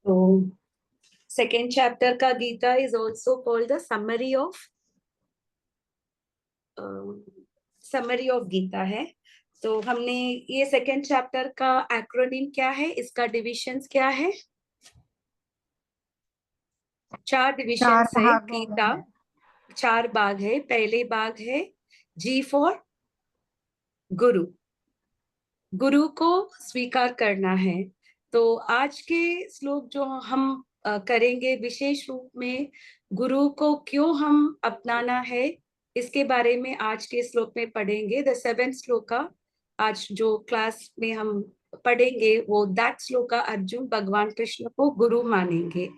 तो second chapter का Gita is also called the summary of Gita है। तो हमने ये सेकेंड चैप्टर का एक्रोनिम क्या है, इसका डिविजन्स क्या है? 4 डिविजन्स है भागों में गीता। है। 4 भाग है। पहले भाग है जी फॉर गुरु, गुरु को स्वीकार करना है। तो आज के श्लोक जो हम करेंगे विशेष रूप में गुरु को क्यों हम अपनाना है, इसके बारे में आज के श्लोक में पढ़ेंगे। द 7th श्लोका आज जो क्लास में हम पढ़ेंगे वो दैट श्लोका अर्जुन भगवान कृष्ण को गुरु मानेंगे।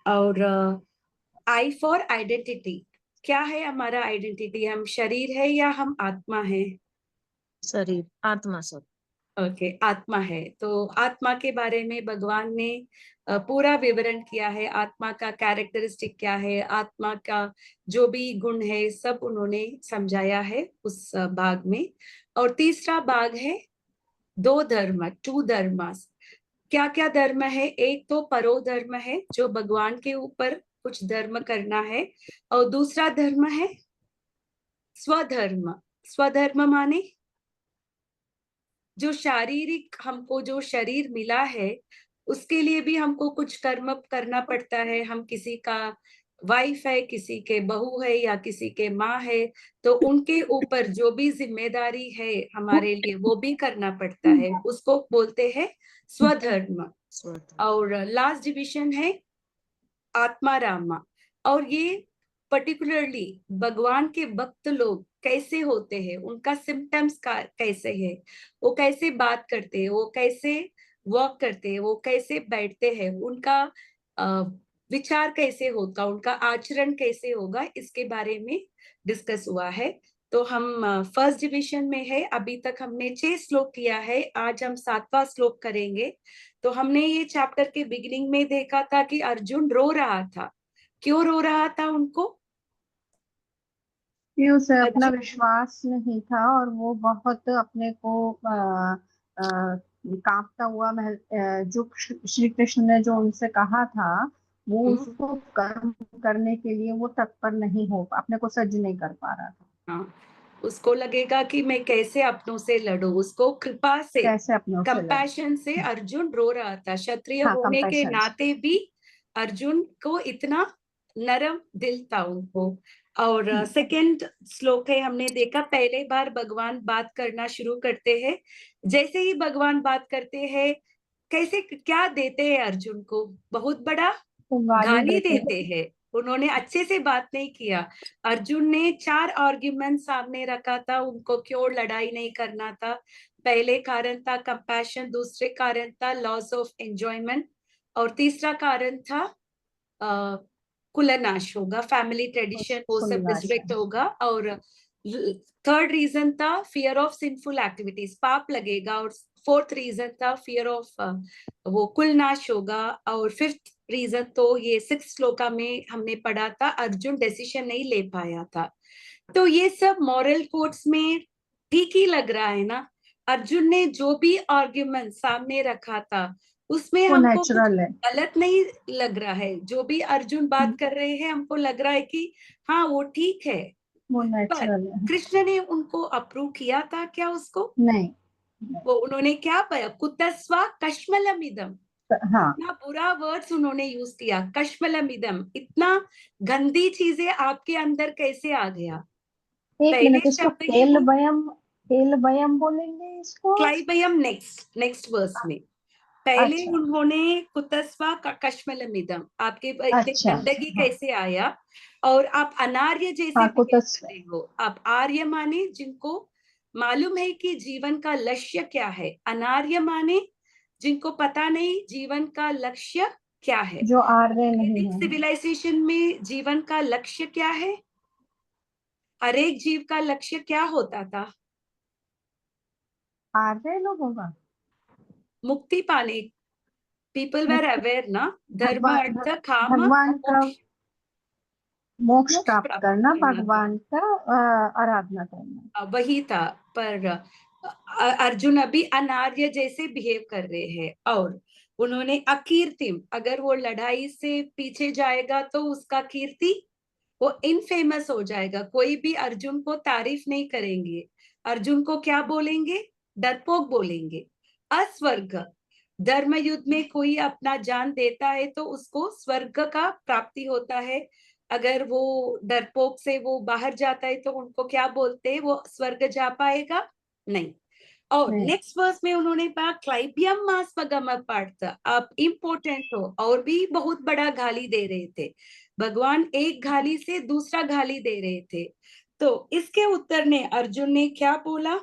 और आई फॉर आइडेंटिटी, क्या है हमारा आइडेंटिटी? हम शरीर है या हम आत्मा है? शरीर, आत्मा सब। ओके, आत्मा है। तो आत्मा के बारे में भगवान ने पूरा विवरण किया है। आत्मा का कैरेक्टरिस्टिक क्या है, आत्मा का जो भी गुण है, सब उन्होंने समझाया है उस भाग में। और तीसरा भाग है 2 धर्म, 2 धर्मास। क्या क्या धर्म है? एक तो परो धर्म है, जो भगवान के ऊपर कुछ धर्म करना है। और दूसरा धर्म है स्वधर्म। स्वधर्म माने जो शारीरिक, हमको जो शरीर मिला है उसके लिए भी हमको कुछ कर्म करना पड़ता है। हम किसी का वाइफ है, किसी के बहू है या किसी के माँ है, तो उनके ऊपर जो भी जिम्मेदारी है हमारे लिए वो भी करना पड़ता है, उसको बोलते हैं स्वधर्म। और लास्ट डिविजन है आत्मा रामा। और ये पर्टिकुलरली भगवान के भक्त लोग कैसे होते हैं, उनका सिम्टम्स का कैसे है, वो कैसे बात करते हैं, वो कैसे वॉक करते हैं, वो कैसे बैठते हैं, उनका विचार कैसे होगा, उनका आचरण कैसे होगा, इसके बारे में डिस्कस हुआ है। तो हम फर्स्ट डिविजन में है। अभी तक हमने 6 श्लोक किया है, आज हम 7वां श्लोक करेंगे। तो हमने ये चैप्टर के बिगिनिंग में देखा था कि अर्जुन रो रहा था। क्यों रो रहा था उनको? कि उसे अपना अर्जुन विश्वास नहीं था और वो बहुत अपने को कांपता हुआ महल, जो श्री कृष्ण ने जो उनसे कहा था वो उसको कर्म करने के लिए वो तत्पर नहीं हो, अपने को सज्ज नहीं कर पा रहा था। हाँ, उसको लगेगा कि मैं कैसे अपनों से लड़ूं। उसको कृपा से, कैसे अपनों से लड़े। कंपैशन से अर्जुन रो रहा था। क्षत्रिय हाँ, होने के कंपैशन। नाते भी अर्जुन को इतना नरम दिल था उनको। और सेकंड श्लोक है, हमने देखा पहले बार भगवान बात करना शुरू करते हैं। जैसे ही भगवान बात करते हैं, कैसे क्या देते हैं अर्जुन को? बहुत बड़ा तो गाली गाली देते देते हैं। उन्होंने अच्छे से बात नहीं किया। अर्जुन ने 4 आर्ग्यूमेंट सामने रखा था, उनको क्यों लड़ाई नहीं करना था। पहले कारण था कंपैशन, दूसरे कारण था लॉस ऑफ एंजॉयमेंट, और तीसरा कारण था कुलनाश होगा, फैमिली ट्रेडिशन वो सब कुलनाश है। डिस्ट्रैक्ट होगा। और थर्ड रीजन था फियर ऑफ सिंफुल एक्टिविटीज, पाप लगेगा। और फोर्थ रीजन था फियर ऑफ वो कुलनाश होगा। और फिफ्थ रीजन तो ये 6 श्लोका में हमने पढ़ा था, अर्जुन डिसीजन नहीं ले पाया था। तो ये सब मॉरल कोड्स में ठीक ही लग रहा है ना। अर्जुन ने जो भी आर्ग्यूमेंट सामने रखा था उसमें वो हमको कुछ नेचुरल है। गलत नहीं लग रहा है। जो भी अर्जुन बात कर रहे हैं हमको लग रहा है कि हाँ वो ठीक है। वो पर नेचुरल है। कृष्ण ने उनको अप्रूव किया था क्या उसको? नहीं। वो उन्होंने क्या पाया? कुतस्वा कश्मलमिदम, हाँ। इतना बुरा वर्ड्स उन्होंने यूज किया। कश्मलमिदम, इतना गंदी चीजें आपके अंदर कैसे आ गया? एक पहले मिनट, इसको शब्द ही वो तेल बयम बोलेंगे इसको। क्लाइबयम, नेक्स्ट नेक्स्ट वर्स में पहले अच्छा। उन्होंने कुतस्वा कश्मलमिदम, आपके इतने अच्छा। गंदगी हाँ। कैसे आया? और आप अनार्य जैसे हाँ, बिहेव कुतस। कर रहे हो। आप आर्य माने जिनको मालूम है कि जीवन का लक्ष्य क्या है, अनार्य माने जिनको पता नहीं जीवन का लक्ष्य क्या है। जो आर्य नहीं वैदिक है। सिविलाइजेशन में जीवन का लक्ष्य क्या है? हर एक जीव का लक्ष्य क्या होता था? आर्य लोगों का मुक्ति पाने। पीपल वेर मुक्ति। अवेयर ना, धर्म भगवान अर्थ काम और भगवान का मोक्ष, मोक्ष मोक्ष प्राप्त प्राप्त करना, करना था। भगवान का आराधना करना। वही था। पर अर्जुन अभी अनार्य जैसे बिहेव कर रहे हैं। और उन्होंने अकीर्तिम, अगर वो लड़ाई से पीछे जाएगा तो उसका कीर्ति वो इनफेमस हो जाएगा, कोई भी अर्जुन को तारीफ नहीं करेंगे, अर्जुन को क्या बोलेंगे, डरपोक बोलेंगे। अस्वर्ग, धर्म युद्ध में कोई अपना जान देता है तो उसको स्वर्ग का प्राप्ति होता है, अगर वो डरपोक से वो बाहर जाता है तो उनको क्या बोलते हैं, वो स्वर्ग जा पाएगा नहीं। और नेक्स्ट वर्स में उन्होंने कहा क्लाइबियम मास पगम पार्थ, आप इम्पोर्टेंट हो, और भी बहुत बड़ा गाली दे रहे थे, भगवान एक गाली से दूसरा गाली दे रहे थे। तो इसके उत्तर ने अर्जुन ने क्या बोला,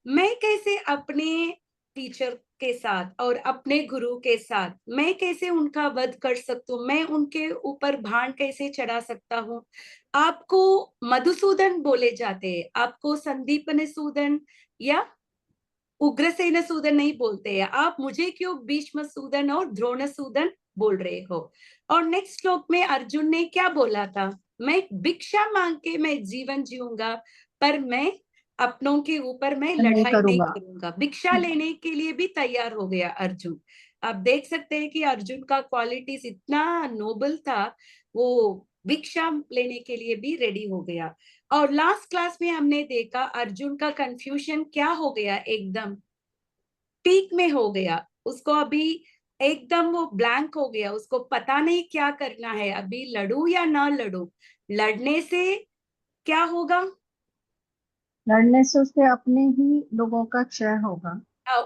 मैं कैसे अपने टीचर के साथ और अपने गुरु के साथ मैं कैसे उनका वध कर सकता हूँ, मैं उनके ऊपर भाण कैसे चढ़ा सकता हूँ। आपको मधुसूदन बोले जाते हैं, आपको संदीपन सूदन या उग्रसेन सूदन नहीं बोलते हैं, आप मुझे क्यों भीष्म सूदन और द्रोण सूदन बोल रहे हो। और नेक्स्ट श्लोक में अर्जुन ने क्या बोला था, मैं भिक्षा मांग के मैं जीवन जीऊंगा, पर मैं अपनों के ऊपर मैं लड़ाई नहीं करूंगा। भिक्षा लेने के लिए भी तैयार हो गया अर्जुन। आप देख सकते हैं कि अर्जुन का क्वालिटीज इतना नोबल था, वो भिक्षा लेने के लिए भी रेडी हो गया। और लास्ट क्लास में हमने देखा अर्जुन का कंफ्यूजन क्या हो गया, एकदम पीक में हो गया, उसको अभी एकदम वो ब्लैंक हो गया, उसको पता नहीं क्या करना है, अभी लड़ू या ना लड़ू, लड़ने से क्या होगा, लड़ने से उसके अपने ही लोगों का क्षय होगा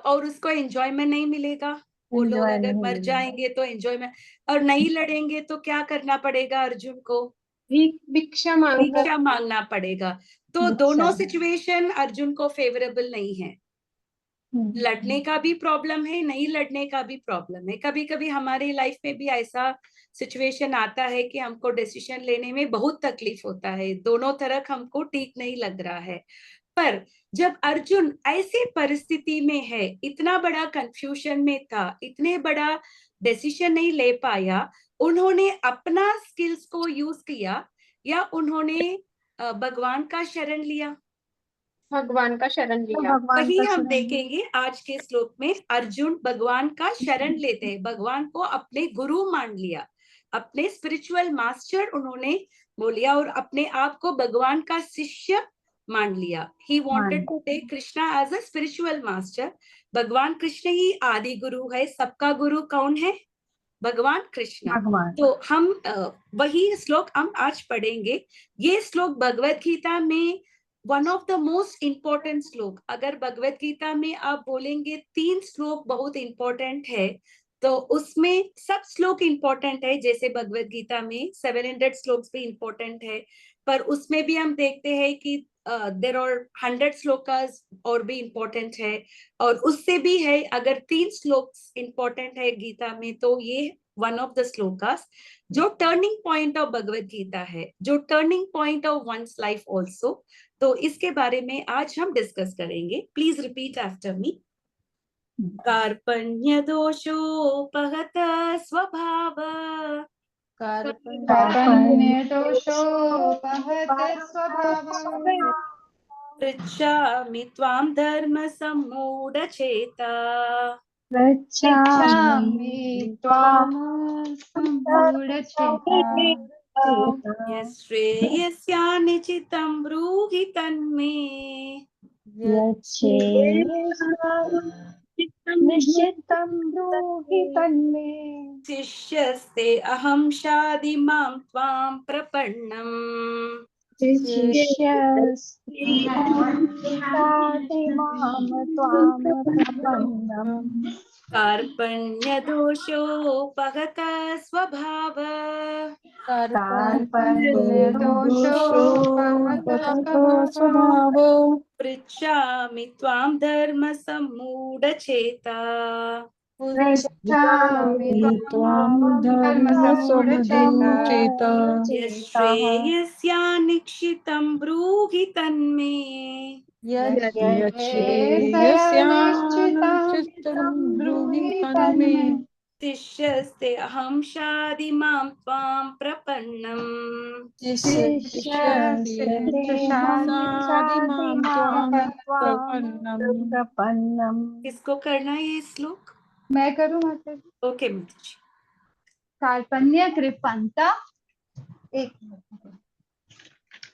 और उसको एंजॉयमेंट नहीं मिलेगा। वो लोग एंजॉय अगर नहीं मर मिलेगा। जाएंगे तो एंजॉयमेंट, और नहीं लड़ेंगे तो क्या करना पड़ेगा अर्जुन को, भिक्षा मांगना। भिक्षा मांगना पड़ेगा। तो दोनों सिचुएशन अर्जुन को फेवरेबल नहीं है, लड़ने का भी प्रॉब्लम है, नहीं लड़ने का भी प्रॉब्लम है। कभी कभी हमारी लाइफ में भी ऐसा सिचुएशन आता है कि हमको डिसीजन लेने में बहुत तकलीफ होता है, दोनों तरफ हमको ठीक नहीं लग रहा है। पर जब अर्जुन ऐसी परिस्थिति में है, इतना बड़ा कंफ्यूजन में था, इतने बड़ा डिसीजन नहीं ले पाया, उन्होंने अपना स्किल्स को यूज किया या उन्होंने भगवान का शरण लिया, भगवान का शरण लिया। वही हम देखेंगे आज के श्लोक में। अर्जुन भगवान का शरण लेते हैं, भगवान को अपने गुरु मान लिया, अपने स्पिरिचुअल मास्टर उन्होंने बोलिया और अपने आप को भगवान का शिष्य मान लिया। He wanted to take Krishna as a spiritual master. भगवान कृष्ण ही आदि गुरु है, सबका गुरु कौन है, भगवान कृष्ण। तो हम वही श्लोक हम आज पढ़ेंगे। ये श्लोक भगवत गीता में one of the most important श्लोक, अगर भगवत गीता में आप बोलेंगे 3 श्लोक बहुत इंपॉर्टेंट है, तो उसमें सब श्लोक इंपॉर्टेंट है। जैसे भगवत गीता में 700 श्लोक भी इंपॉर्टेंट है, पर उसमें भी हम देखते हैं कि देर आर 100 श्लोकास और भी इंपॉर्टेंट है, और उससे भी है। अगर 3 श्लोक इंपॉर्टेंट है गीता में तो ये वन ऑफ द श्लोकास, जो turning point of Bhagavad Gita है, जो turning point of one's life also. तो इसके बारे में आज हम डिस्कस करेंगे। Please repeat after me. कार्पण्य दोषोपहत स्वभाव, कार्पण्य दोषोपहत स्वभाव, पृच्छामि त्वां धर्म सम्मूढचेता, पृच्छामि त्वां सम्मूढचेता, यश्रेयस्यानिचितं ब्रूहि तन्मे, निश्चितं ब्रूहि तन्मे, शिष्यस्ते अहं शाधि मां त्वां प्रपन्नम्, शिष्यस्ते शाधि मां त्वां प्रपन्नम्। कार्पण्यदोषोपगत स्वभाव, कार्पण्य दोषोपहत स्वभाव, पृच्छामि त्वां धर्म सम्मूढचेता, पृच्छामि त्वां धर्म सम्मूढचेता, यश्रेयस्यानिक्षितं ब्रूहि तन्मे, यश्रेयस्यानिश्चितं ब्रूहि तन्मे, शिष्यस्ते अहं शाधि मां त्वां प्रपन्नम्, प्रपन्नम्। किसको करना है ये श्लोक, मैं करूँ माता जी? ओके माता जी। कार्पण्य कृपणता, एक मिनट।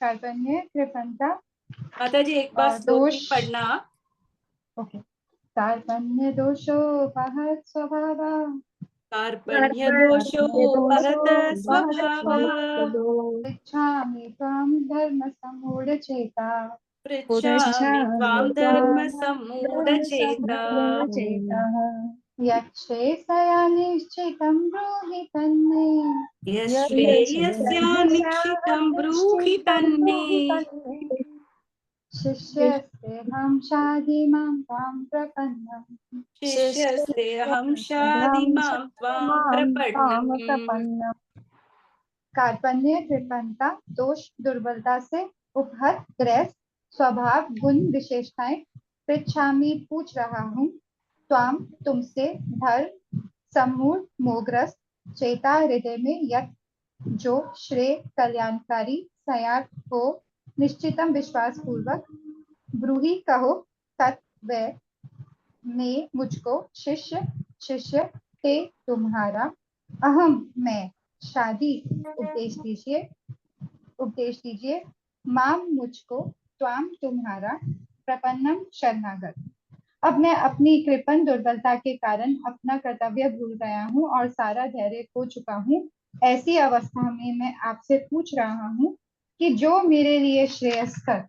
कार्पण्य कृपणता माता जी एक बार स्लोली दोष, पढ़ना। ओके। कार्पण्य दोषोपहत स्वभाव, कार्पण्य दोषोपहत स्वभाव, पृच्छामि त्वां धर्म सम्मूढ़ चेता, पृच्छामि त्वां धर्म सम्मूढ़ चेता, यच्छ्रेयसयानिश्चितं ब्रूहि तन्मे, यश्रेयस्यानिश्चितं ब्रूहि तन्मे, शिष्यस्तेऽहं शाधीमां त्वां प्रपन्नम्। शिष्यस्तेऽहं शाधिमां त्वां प्रपन्नम्। कार्पण्य कृपणता दोष दुर्बलता से उपहत ग्रस्त स्वभाव गुण विशेषताएं, पृच्छामि पूछ रहा हूँ, त्वाम तुमसे, धर्म सम्मूढ़ मोहग्रस्त, चेता हृदय में यत जो श्रेय कल्याणकारी सयाग हो, निश्चितम विश्वास पूर्वक, ब्रूहि कहो तत्व में मुझको, शिष्य शिष्य ते तुम्हारा, अहम मैं, शादी उपदेश दीजिए, माम मुझको, त्वाम तुम्हारा, प्रपन्नम शरणागत। अब मैं अपनी कृपण दुर्बलता के कारण अपना कर्तव्य भूल गया हूँ और सारा धैर्य खो चुका हूँ। ऐसी अवस्था में मैं आपसे पूछ रहा हूँ कि जो मेरे लिए श्रेयस्कर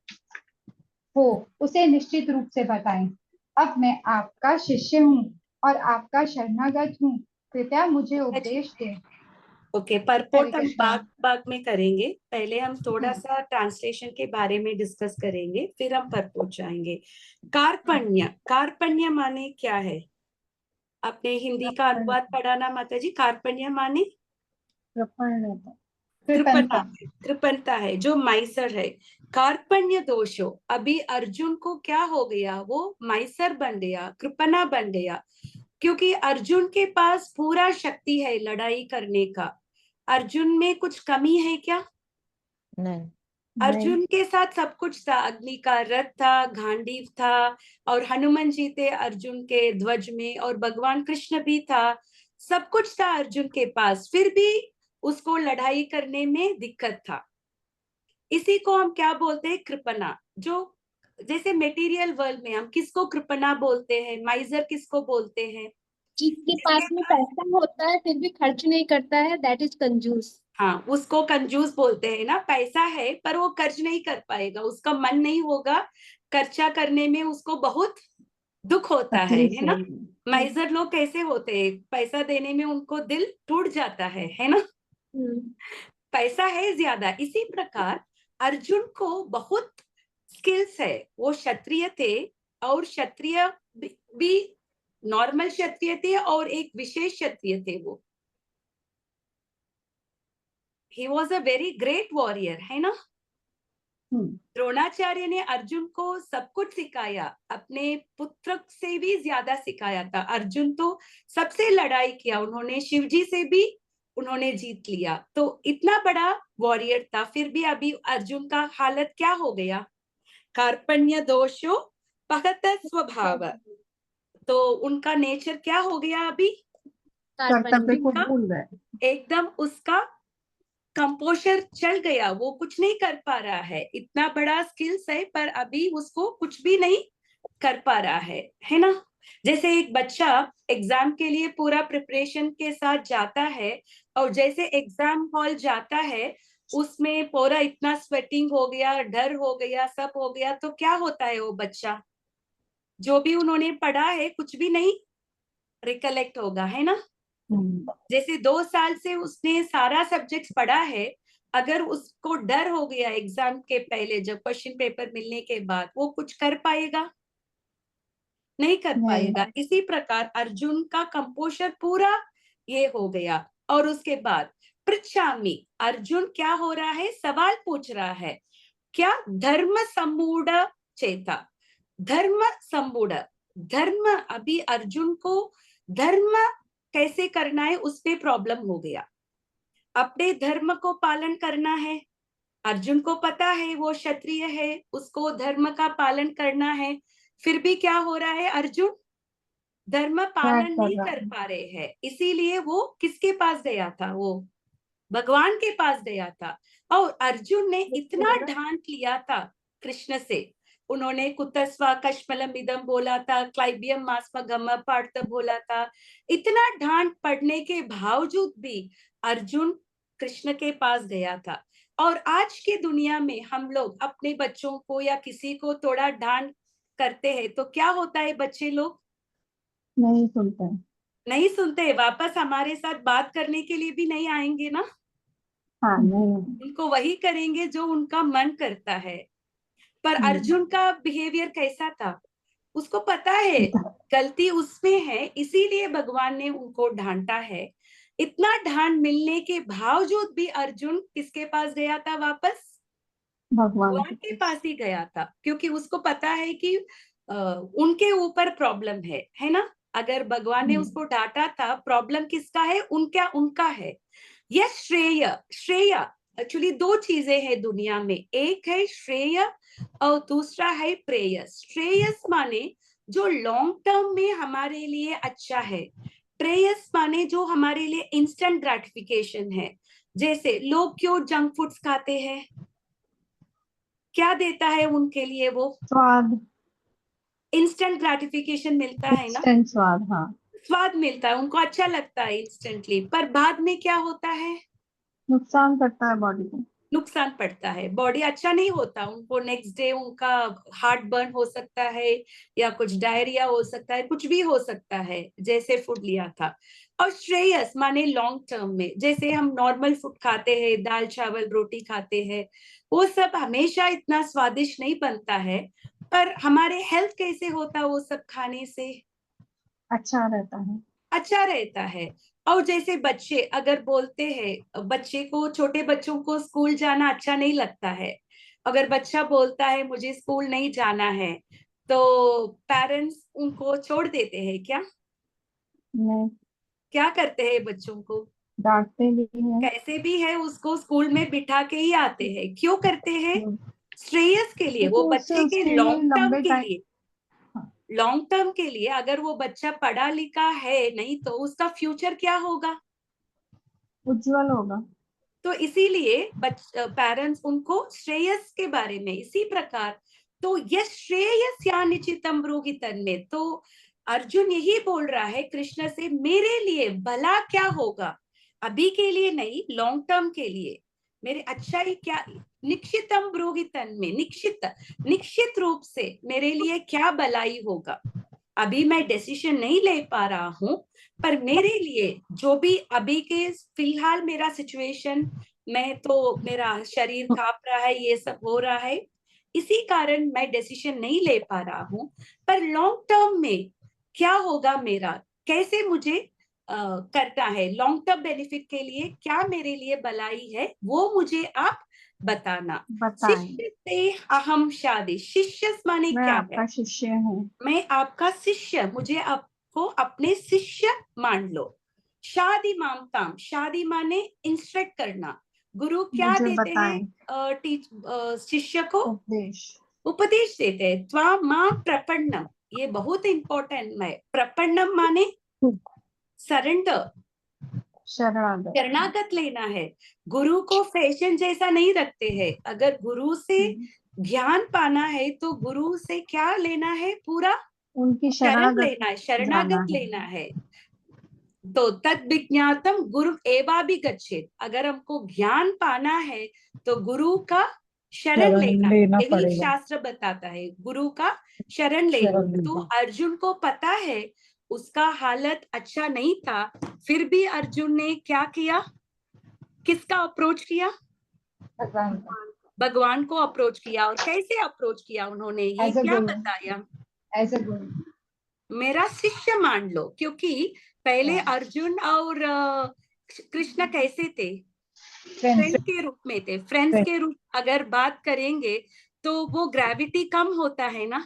हो उसे निश्चित रूप से बताएं। अब मैं आपका शिष्य हूँ और आपका शरणागत हूँ, कृपया मुझे उपदेश दें। ओके, हरे परपोर्ट हम कृष्णा। बाग में करेंगे। पहले हम थोड़ा सा ट्रांसलेशन के बारे में डिस्कस करेंगे, फिर हम परपोर्ट जाएंगे। कार्पण्य, कार्पण्य माने क्या है? आपने हिंदी का अनुवाद पढ़ा ना माता जी? कार्पण्य माने कृपणता, कृपणता है, जो माइसर है। कार्पण्य दोषो, अभी अर्जुन को क्या हो गया? वो माइसर बन गया, कृपणा बन गया, क्योंकि अर्जुन के पास पूरा शक्ति है लड़ाई करने का। अर्जुन में कुछ कमी है क्या? नहीं। अर्जुन के साथ सब कुछ था, अग्नि का रथ था, गांडीव था, और हनुमान जी थे अर्जुन के ध्वज में, और भगवान कृष्ण भी था, सब कुछ था अर्जुन के पास, फिर भी उसको लड़ाई करने में दिक्कत था। इसी को हम क्या बोलते हैं? कृपणा। जो जैसे मेटीरियल वर्ल्ड में हम किसको कृपणा बोलते हैं? माइजर किसको बोलते हैं? जिसके पास में पैसा होता है फिर भी खर्च नहीं करता है, दैट इज कंजूस। हाँ, उसको कंजूस बोलते हैं ना। पैसा है पर वो खर्च नहीं कर पाएगा, उसका मन नहीं होगा खर्चा करने में, उसको बहुत दुख होता है ना। माइजर लोग कैसे होते हैं? पैसा देने में उनको दिल टूट जाता है ना। पैसा है ज्यादा। इसी प्रकार अर्जुन को बहुत स्किल्स है, वो क्षत्रिय थे, और क्षत्रिय भी नॉर्मल क्षत्रिय थे और एक विशेष क्षत्रिय थे। वो he was a very great warrior, है ना। द्रोणाचार्य ने अर्जुन को सब कुछ सिखाया, अपने पुत्र से भी ज्यादा सिखाया था। अर्जुन तो सबसे लड़ाई किया उन्होंने, शिवजी से भी उन्होंने जीत लिया, तो इतना बड़ा वॉरियर था। फिर भी अभी अर्जुन का हालत क्या हो गया? कार्पण्य दोषो पहत स्वभाव, तो उनका नेचर क्या हो गया? अभी कर्तव्य को भूल गए। एकदम उसका कंपोजर चल गया, वो कुछ नहीं कर पा रहा है। इतना बड़ा स्किल्स है पर अभी उसको कुछ भी नहीं कर पा रहा है ना। जैसे एक बच्चा एग्जाम के लिए पूरा प्रिपरेशन के साथ जाता है, और जैसे एग्जाम हॉल जाता है उसमें पूरा इतना स्वेटिंग हो गया, डर हो गया, सब हो गया, तो क्या होता है? वो बच्चा जो भी उन्होंने पढ़ा है कुछ भी नहीं रिकलेक्ट होगा, है ना। जैसे 2 साल से उसने सारा सब्जेक्ट पढ़ा है, अगर उसको डर हो गया एग्जाम के पहले, जब क्वेश्चन पेपर मिलने के बाद, वो कुछ कर पाएगा? नहीं कर पाएगा। इसी प्रकार अर्जुन का कंपोजर पूरा ये हो गया। और उसके बाद पृच्छामि, अर्जुन क्या हो रहा है? सवाल पूछ रहा है। क्या? धर्म सम्मूढ़ चेता, धर्म सम्मूढ़, धर्म, अभी अर्जुन को धर्म कैसे करना है उस पे प्रॉब्लम हो गया। अपने धर्म को पालन करना है, अर्जुन को पता है वो क्षत्रिय है, उसको धर्म का पालन करना है, फिर भी क्या हो रहा है? अर्जुन धर्म त्याग पालन कर नहीं रहा कर है। पा रहे हैं, इसीलिए वो किसके पास गया था? वो भगवान के पास गया था। और अर्जुन ने इतना ढांट लिया था कृष्ण से, उन्होंने कुतस्वा कश्मलम इदम बोला था, क्लाइबियम मास्म गम पार्थ बोला था। इतना ढांट पड़ने के बावजूद भी अर्जुन कृष्ण के पास गया था। और आज के दुनिया में हम लोग अपने बच्चों को या किसी को थोड़ा डांट करते हैं तो क्या होता है? बच्चे लोग नहीं सुनते हैं। नहीं सुनते, वापस हमारे साथ बात करने के लिए भी नहीं आएंगे ना, हाँ नहीं। उनको वही करेंगे जो उनका मन करता है। पर अर्जुन का बिहेवियर कैसा था? उसको पता है गलती उसमें है, इसीलिए भगवान ने उनको डांटा है। इतना डांट मिलने के बावजूद भी अर्जुन किसके पास गया था? वापस भगवान भगवान के पास ही गया था, क्योंकि उसको पता है कि उनके ऊपर प्रॉब्लम है ना। अगर भगवान ने उसको डांटा था, प्रॉब्लम किसका है? उनका है। यह श्रेय, श्रेय एक्चुअली दो चीजें हैं दुनिया में, एक है श्रेय और दूसरा है प्रेयस। श्रेयस माने जो लॉन्ग टर्म में हमारे लिए अच्छा है, प्रेयस माने जो हमारे लिए इंस्टेंट ग्रेटिफिकेशन है। जैसे लोग क्यों जंक फूड्स खाते हैं? क्या देता है उनके लिए? वो स्वाद, इंस्टेंट ग्रेटिफिकेशन मिलता है ना, इंस्टेंट स्वाद। हाँ, स्वाद मिलता है, उनको अच्छा लगता है इंस्टेंटली, पर बाद में क्या होता है? नुकसान करता है बॉडी को। नुकसान पड़ता है, बॉडी अच्छा नहीं होता, उनको नेक्स्ट डे उनका हार्ट बर्न हो सकता है, या कुछ डायरिया हो सकता है, कुछ भी हो सकता है जैसे फूड लिया था। और श्रेयस माने लॉन्ग टर्म में, जैसे हम नॉर्मल फूड खाते हैं, दाल चावल रोटी खाते हैं, वो सब हमेशा इतना स्वादिष्ट नहीं बनता है, पर हमारे हेल्थ कैसे होता है वो सब खाने से? अच्छा रहता है। अच्छा रहता है। और जैसे बच्चे अगर बोलते हैं, बच्चे को, छोटे बच्चों को स्कूल जाना अच्छा नहीं लगता है, अगर बच्चा बोलता है मुझे स्कूल नहीं जाना है, तो पेरेंट्स उनको छोड़ देते हैं क्या? नहीं, क्या करते हैं बच्चों को? डांटते भी हैं। कैसे भी है उसको स्कूल में बिठा के ही आते हैं। क्यों करते हैं? श्रेयस के लिए, क्योंकि वो उससे बच्चे के उसके लिए लॉन्ग टर्म लंबे के टाइम। लिए, लॉन्ग टर्म के लिए अगर वो बच्चा पढ़ा लिखा है नहीं तो उसका फ्यूचर क्या होगा? उज्जवल होगा। तो इसीलिए पेरेंट्स उनको श्रेयस के बारे में, इसी प्रकार तो यश श्रेयस या निश्चितम ब्रूहितन में, तो अर्जुन यही बोल रहा है कृष्ण से, मेरे लिए भला क्या होगा, अभी के लिए नहीं, लॉन्ग टर्म के लिए मेरे अच्छा ही क्या, निश्चितम ब्रूहितन में, निश्चित रूप से मेरे लिए क्या भलाई होगा। अभी मैं डिसीजन नहीं ले पा रहा हूं, पर मेरे लिए जो भी अभी के फिलहाल मेरा सिचुएशन, मैं तो, मेरा शरीर कांप रहा है, ये सब हो रहा है, इसी कारण मैं डिसीजन नहीं ले पा रहा हूं, पर लॉन्ग टर्म में क्या होगा मेरा, कैसे मुझे करना है, लॉन्ग टर्म बेनिफिट के लिए क्या मेरे लिए भलाई है, वो मुझे आप बताना। बताएं। शिष्य से अहम शादी, शिष्य माने मैं क्या है? आपका शिष्य हूँ। मैं आपका शिष्य, मुझे आपको अपने शिष्य मान लो। शादी मामताम, शादी माने इंस्ट्रक्ट करना। गुरु क्या मुझे देते बताएं। हैं शिष्य को? उपदेश। उपदेश देते हैं। त्वा मां प्रपन्नम, ये बहुत इंपॉर्टेंट है। प्रपन्नम माने सरेंडर, शरणागत। शरणागत लेना है। गुरु को फैशन जैसा नहीं रखते हैं। अगर गुरु से ज्ञान पाना है तो गुरु से क्या लेना है? पूरा उनकी शरण शरणागत लेना है, जाना शरणागत है। लेना है। तो तद विज्ञातम गुरु एवा भी गच्छेत, अगर हमको ज्ञान पाना है तो गुरु का शरण लेना, यही शास्त्र बताता है, गुरु का शरण लेना। तो अर्जुन को पता है उसका हालत अच्छा नहीं था, फिर भी अर्जुन ने क्या किया? किसका अप्रोच किया? भगवान का, भगवान को अप्रोच किया। और कैसे अप्रोच किया उन्होंने, ये एज अ क्या गुरु, बताया? एज अ गुरु। मेरा शिष्य मान लो, क्योंकि पहले अर्जुन और कृष्ण कैसे थे? फ्रेंड्स के रूप में थे। फ्रेंड्स के रूप अगर बात करेंगे तो वो ग्रेविटी कम होता है ना,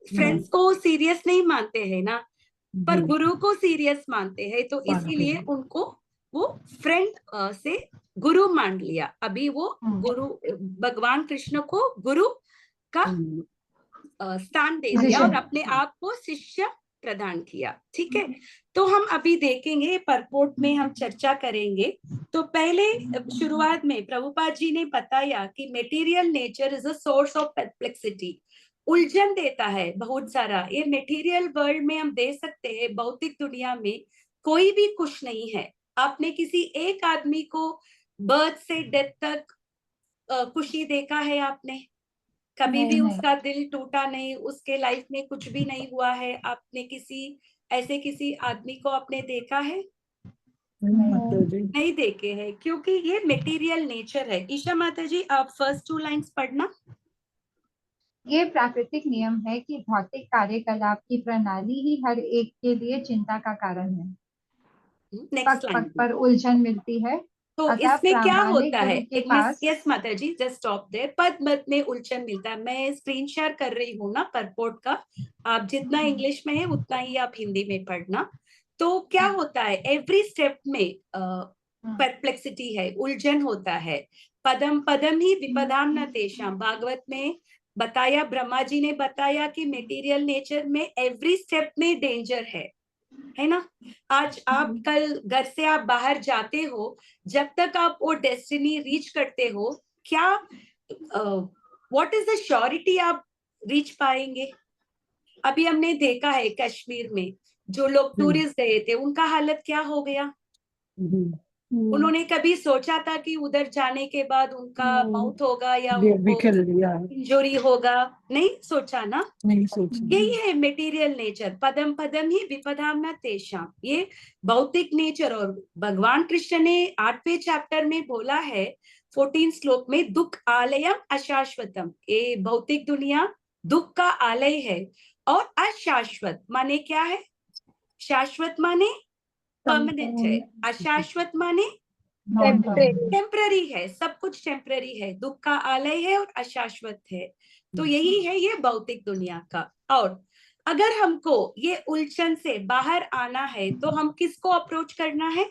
फ्रेंड्स को सीरियस नहीं मानते हैं ना, पर गुरु को सीरियस मानते हैं, तो इसीलिए उनको वो फ्रेंड से गुरु मान लिया। अभी वो गुरु, भगवान कृष्ण को गुरु का स्थान दे दिया और अपने आप को शिष्य प्रदान किया। ठीक है, तो हम अभी देखेंगे, परपोर्ट में हम चर्चा करेंगे। तो पहले शुरुआत में प्रभुपाद जी ने बताया कि material nature is a source of perplexity, उलझन देता है बहुत सारा। ये मेटीरियल वर्ल्ड में हम दे सकते हैं, भौतिक दुनिया में कोई भी खुश नहीं है। आपने किसी एक आदमी को बर्थ से डेथ तक खुशी देखा है आपने? कभी भी नहीं। उसका दिल टूटा नहीं, उसके लाइफ में कुछ भी नहीं हुआ है? आपने किसी आदमी को आपने देखा है? नहीं देखे हैं, क्योंकि ये मेटीरियल नेचर है। ईशा माता जी, आप फर्स्ट 2 लाइंस पढ़ना। ये प्राकृतिक नियम है कि भौतिक कार्यकलाप की प्रणाली ही हर एक के लिए चिंता का कारण है। नेक्स्ट पग लाइन। पग पर उलझन मिलती है, तो अतः इसमें क्या प्रामाणिक होता है? गुरु के एक पास। यस माता जी, जस्ट स्टॉप देयर। पद मत में उलझन मिलता है। मैं स्क्रीन शेयर कर रही हूँ ना परपोर्ट का, आप जितना इंग्लिश में है उतना ही आप हिंदी में पढ़ना। तो क्या होता है, एवरी स्टेप में परप्लेक्सिटी है, उलझन होता है। पदम पदम ही विपदाम न तेषाम, भागवत में बताया, ब्रह्मा जी ने बताया कि मेटीरियल नेचर में एवरी स्टेप में डेंजर है ना। आज आप कल घर से आप बाहर जाते हो, जब तक आप वो डेस्टिनी रीच करते हो, क्या व्हाट इज द श्योरिटी आप रीच पाएंगे? अभी हमने देखा है कश्मीर में जो लोग टूरिस्ट गए थे, उनका हालत क्या हो गया। उन्होंने कभी सोचा था कि उधर जाने के बाद उनका मौत होगा या उनको इंजरी होगा? नहीं सोचा ना। नहीं सोचा। यही है मेटीरियल नेचर, पदम पदम ही विपदाम न तेषाम, ये भौतिक नेचर। और भगवान कृष्ण ने 8वें चैप्टर में बोला है 14 श्लोक में, दुख आलयम अशाश्वतम, ये भौतिक दुनिया दुख का आलय है। और अशाश्वत माने क्या है? शाश्वत माने परमानेंट है, अशाश्वत माने टेम्पररी है। सब कुछ टेम्पररी है, दुख का आलय है और अशाश्वत है। तो यही है ये भौतिक दुनिया का। और अगर हमको ये उलझन से बाहर आना है तो हम किसको अप्रोच करना है?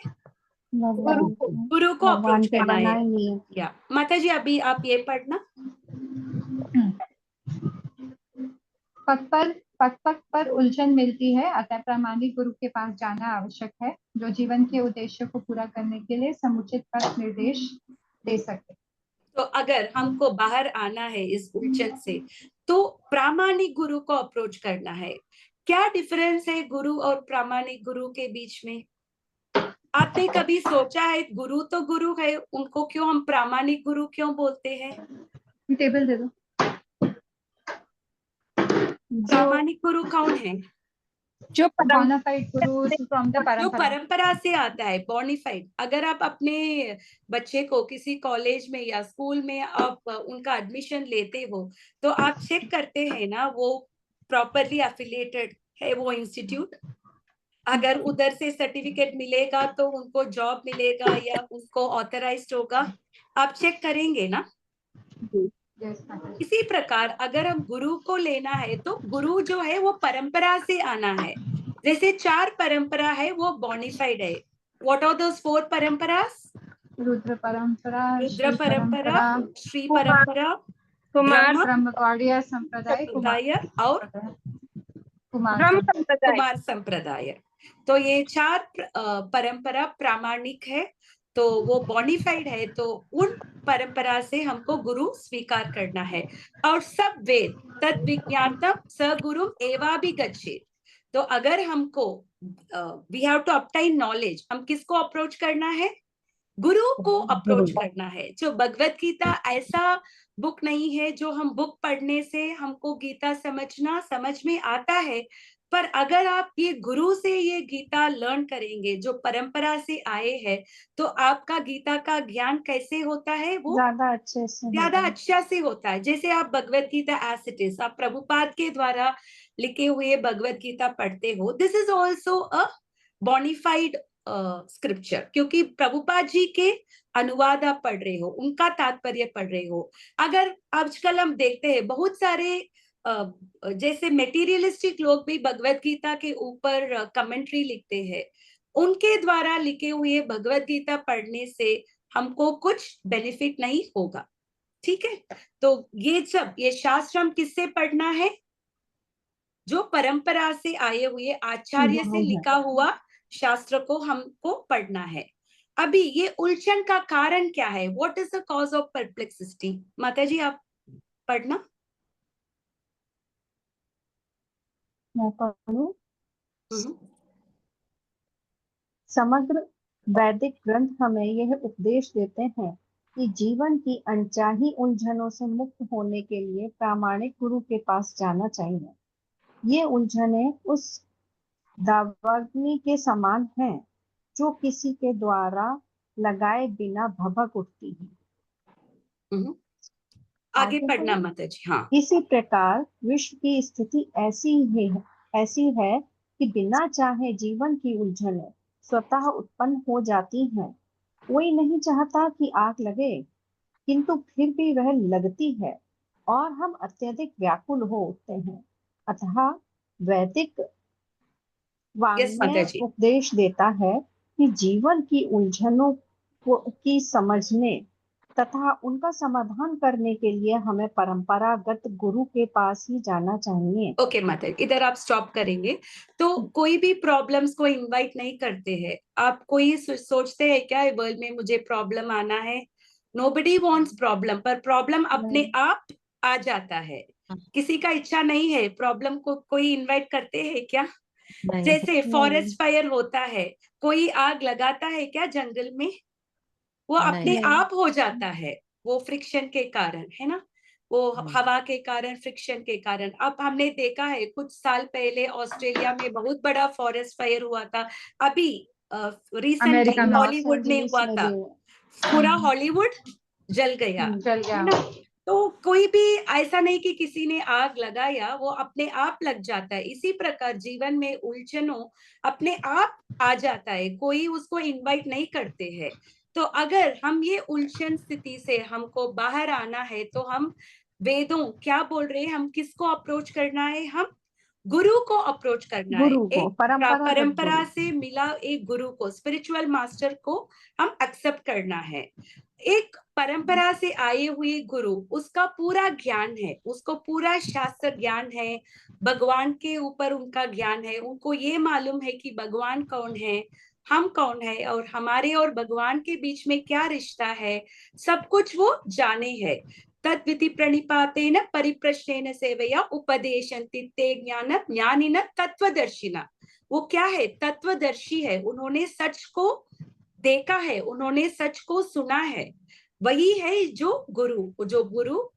गुरु को अप्रोच करना है। क्या माता जी, अभी आप ये पढ़ना। पग पग पर उलझन मिलती है, अतः प्रामाणिक गुरु के पास जाना आवश्यक है, जो जीवन के उद्देश्य को पूरा करने के लिए समुचित पथ निर्देश दे सके। तो अगर हमको बाहर आना है इस उलझन से, तो प्रामाणिक गुरु को अप्रोच करना है। क्या डिफरेंस है गुरु और प्रामाणिक गुरु के बीच में? आपने कभी सोचा है, गुरु तो गुरु है, उनको क्यों हम प्रामाणिक गुरु क्यों बोलते हैं? टेबल दे दो। प्रामाणिक गुरु कौन है? जो बोनाफाइड गुरु फ्रॉम द जो परंपरा। परंपरा से आता है, बोनाफाइड। अगर आप अपने बच्चे को किसी कॉलेज में या स्कूल में आप उनका एडमिशन लेते हो, तो आप चेक करते हैं ना वो प्रॉपरली एफिलिएटेड है वो इंस्टीट्यूट। अगर उधर से सर्टिफिकेट मिलेगा तो उनको जॉब मिलेगा या उनको ऑथराइज्ड होगा, आप चेक करेंगे ना। इसी प्रकार अगर हम गुरु को लेना है तो गुरु जो है वो परंपरा से आना है। जैसे 4 परंपरा है वो बोनाफाइड है। What are those 4 paramparas? Rudra परंपरा, रुद्र श्री परंपरा, श्री कुमार परंपरा, कुमार ब्रह्म गौड़ीय संप्रदाय, संप्रदाय और ब्रह्म संप्रदाय। कुमार संप्रदाय। तो ये 4 परंपरा प्रामाणिक है, तो वो बोनाफाइड है। तो उन परंपरा से हमको गुरु स्वीकार करना है। और सब वेद तद विज्ञातम स गुरु एवाभिगच्छेत्। तो अगर हमको we have to obtain knowledge, हम किसको अप्रोच करना है? गुरु को अप्रोच करना है। जो भगवत गीता ऐसा बुक नहीं है जो हम बुक पढ़ने से हमको गीता समझ में आता है, पर अगर आप ये गुरु से ये गीता लर्न करेंगे जो परंपरा से आए हैं, तो आपका गीता का ज्ञान कैसे होता है? वो ज्यादा अच्छा से होता है। जैसे आप Bhagavad Gita as it is, आप प्रभुपाद के द्वारा लिखे हुए भगवत गीता पढ़ते हो, this is also a bona fide scripture, क्योंकि प्रभुपाद जी के अनुवाद आप पढ़ रहे हो, उनका तात्पर्य पढ़ रहे हो। अगर आजकल हम देखते हैं बहुत सारे जैसे मेटीरियलिस्टिक लोग भी भगवत गीता के ऊपर कमेंट्री लिखते हैं, उनके द्वारा लिखे हुए भगवत गीता पढ़ने से हमको कुछ बेनिफिट नहीं होगा। ठीक है, तो ये सब ये शास्त्र हम किससे पढ़ना है? जो परंपरा से आए हुए आचार्य से लिखा हुआ शास्त्र को हमको पढ़ना है। अभी ये उलझन का कारण क्या है? What is the cause of perplexity? माता जी आप पढ़ना। मैं पढ़ूं? हम्म। समग्र वैदिक ग्रंथ हमें यह उपदेश देते हैं कि जीवन की अनचाही उलझनों से मुक्त होने के लिए प्रामाणिक गुरु के पास जाना चाहिए। ये उलझनें उस दावाग्नि के समान हैं जो किसी के द्वारा लगाए बिना भभक उठती है। हम्म। आगे पढ़ना माता जी। हाँ। इसी प्रकार विश्व की स्थिति ऐसी है कि बिना चाहे जीवन की उलझनें स्वतः उत्पन्न हो जाती हैं। कोई नहीं चाहता कि आग लगे, किंतु फिर भी वह लगती है और हम अत्यधिक व्याकुल हो उठते हैं। अतः वैदिक यस माता वाङ्मय जी। उपदेश देता है कि जीवन की उलझनों की समझने तथा उनका समाधान करने के लिए हमें परंपरागत गुरु के पास ही जाना चाहिए। ओके माता जी, इधर आप स्टॉप करेंगे। तो कोई भी प्रॉब्लम्स को इनवाइट नहीं करते हैं। आप कोई सोचते हैं क्या वर्ल्ड में मुझे प्रॉब्लम आना है? नोबडी वांट्स प्रॉब्लम, पर प्रॉब्लम अपने आप आ जाता है। किसी का इच्छा नहीं है प्रॉब्लम को कोई इनवाइट करते हैं क्या? जैसे फॉरेस्ट फायर होता है, कोई आग लगाता है क्या जंगल में? वो अपने आप हो जाता है, वो फ्रिक्शन के कारण, है ना? वो हवा के कारण, फ्रिक्शन के कारण। अब हमने देखा है कुछ साल पहले ऑस्ट्रेलिया में बहुत बड़ा फॉरेस्ट फायर हुआ था। अभी रिसेंटली हॉलीवुड में हुआ था, पूरा हॉलीवुड जल गया, है ना? तो कोई भी ऐसा नहीं कि किसी ने आग लगाया, वो अपने आप लग जाता है। इसी प्रकार जीवन में उलझनों अपने आप आ जाता है, कोई उसको इनवाइट नहीं करते हैं। तो अगर हम ये उलझन स्थिति से हमको बाहर आना है तो हम वेदों क्या बोल रहे हैं, हम किसको अप्रोच करना है? हम गुरु को अप्रोच करना है। गुरु को, एक परंपरागत परंपरा गुरु। से मिला एक गुरु को, स्पिरिचुअल मास्टर को हम एक्सेप्ट करना है। एक परंपरा से आए हुए गुरु, उसका पूरा ज्ञान है, उसको पूरा शास्त्र ज्ञान है, भगवान के ऊपर उनका ज्ञान है। उनको ये मालूम है कि भगवान कौन है, हम कौन है, और हमारे और भगवान के बीच में क्या रिश्ता है, सब कुछ वो जाने है। तद्विधि प्रणिपातेन परिप्रश्नेन सेवया उपदेशन्ति ते ज्ञान ज्ञानिन तत्वदर्शिना। वो क्या है? तत्वदर्शी है, उन्होंने सच को देखा है, उन्होंने सच को सुना है। वही है जो गुरु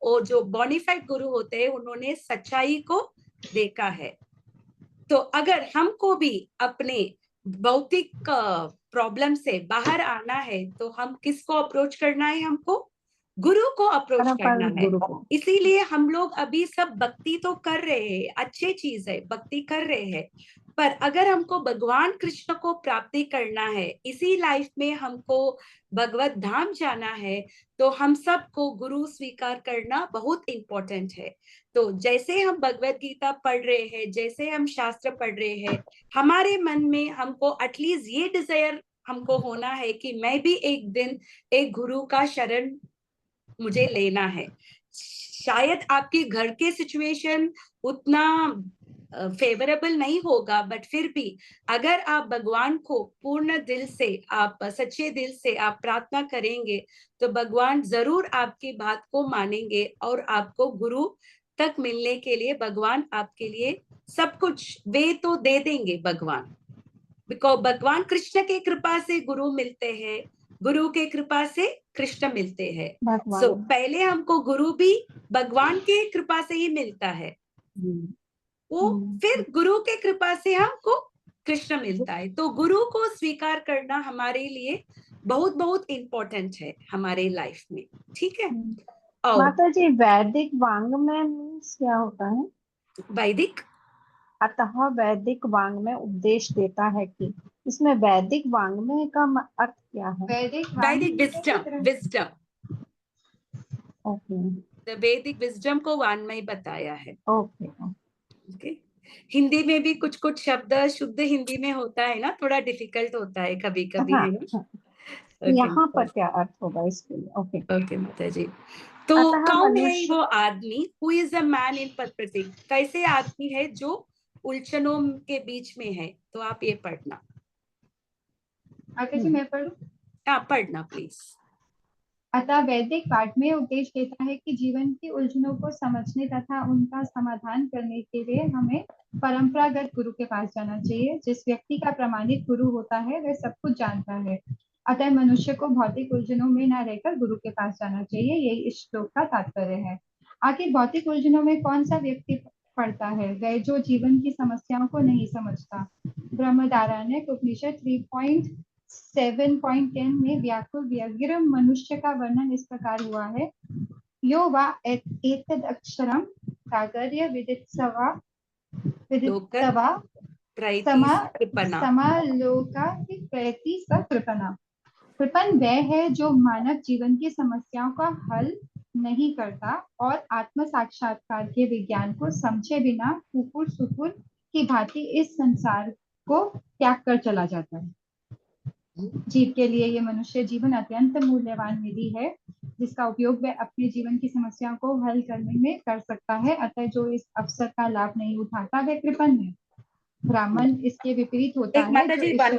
और जो बोनिफाइड गुरु होते हैं, उन्होंने सच्चाई को देखा है। तो अगर हमको भी अपने भौतिक प्रॉब्लम से बाहर आना है तो हम किसको अप्रोच करना है? हमको गुरु को अप्रोच करना परंपरागत है। गुरु को। इसीलिए हम लोग अभी सब भक्ति तो कर रहे हैं, अच्छी चीज है, भक्ति कर रहे हैं, पर अगर हमको भगवान कृष्ण को प्राप्ति करना है, इसी लाइफ में हमको भगवत धाम जाना है, तो हम सबको गुरु स्वीकार करना बहुत इंपॉर्टेंट है। तो जैसे हम भगवत गीता पढ़ रहे हैं, जैसे हम शास्त्र पढ़ रहे हैं, हमारे मन में हमको एटलीस्ट ये डिजायर हमको होना है कि मैं भी एक दिन एक गुरु का शरण मुझे लेना है। शायद आपके घर के सिचुएशन उतना फेवरेबल नहीं होगा, बट फिर भी अगर आप भगवान को पूर्ण दिल से, आप सच्चे दिल से आप प्रार्थना करेंगे, तो भगवान जरूर आपकी बात को मानेंगे और आपको गुरु तक मिलने के लिए भगवान आपके लिए सब कुछ वे तो दे देंगे भगवान। बिकॉज भगवान कृष्ण के कृपा से गुरु मिलते हैं, गुरु के कृपा से कृष्ण मिलते हैं। सो पहले हमको गुरु भी भगवान के कृपा से ही मिलता है, वो फिर गुरु के कृपा से हमको कृष्ण मिलता है। तो गुरु को स्वीकार करना हमारे लिए बहुत बहुत इम्पोर्टेंट है हमारे लाइफ में, ठीक है? और माता जी, वैदिक वाङ्मय मीन्स क्या होता है? वैदिक, अतः वैदिक वाङ्मय उपदेश देता है कि, इसमें वैदिक वाङ्मय का अर्थ क्या है? वैदिक विजडम, ओके, वैदिक विजडम को वाङ्मय बताया है। Okay, okay. हिंदी में भी कुछ कुछ शब्द शुद्ध हिंदी में होता है ना, थोड़ा डिफिकल्ट होता है कभी कभी, है ना? यहाँ पर क्या अर्थ होगा इसके लिए? ओके, ओके माता जी। तो कौन है वो आदमी? Who is a man in प्रकृति? कैसे आदमी है जो उलझनों के बीच में है। तो आप ये पढ़ना। आगे जी मैं पढ़ूं। हाँ, पढ़ना प्लीज। अतः वैदिक पाठ में उपदेश देता है कि जीवन की उलझनों को समझने तथा उनका समाधान करने के लिए हमें परंपरागत गुरु के पास जाना चाहिए। जिस व्यक्ति का प्रमाणित गुरु होता है वह सब कुछ जानता है। अतः मनुष्य को भौतिक उलझनों में न रहकर गुरु के पास जाना चाहिए। यही इस श्लोक का तात्पर्य है। आखिर भौतिक उलझनों में कौन सा व्यक्ति पड़ता है? वह जो जीवन की समस्याओं को नहीं समझता। ब्रह्मदारण्यक उपनिषद 3.7.10 में व्याकुल व्यग्र मनुष्य का वर्णन इस प्रकार हुआ है। यो वा एतद अक्षरम कागर्य विदित्सवा कृपना। समालोका प्रयति स कृपना। कृपन वह है जो मानव जीवन की समस्याओं का हल नहीं करता और आत्म साक्षात्कार के विज्ञान को समझे बिना कुकुर सुकुर की भांति इस संसार को त्याग कर चला जाता है। जीव के लिए ये मनुष्य जीवन अत्यंत मूल्यवान निधि है जिसका उपयोग वह अपने जीवन की समस्याओं को हल करने में कर सकता है। अतः जो इस अवसर का लाभ नहीं उठाता वह कृपण है। ब्राह्मण इसके विपरीत होता एक है। माता जी, 1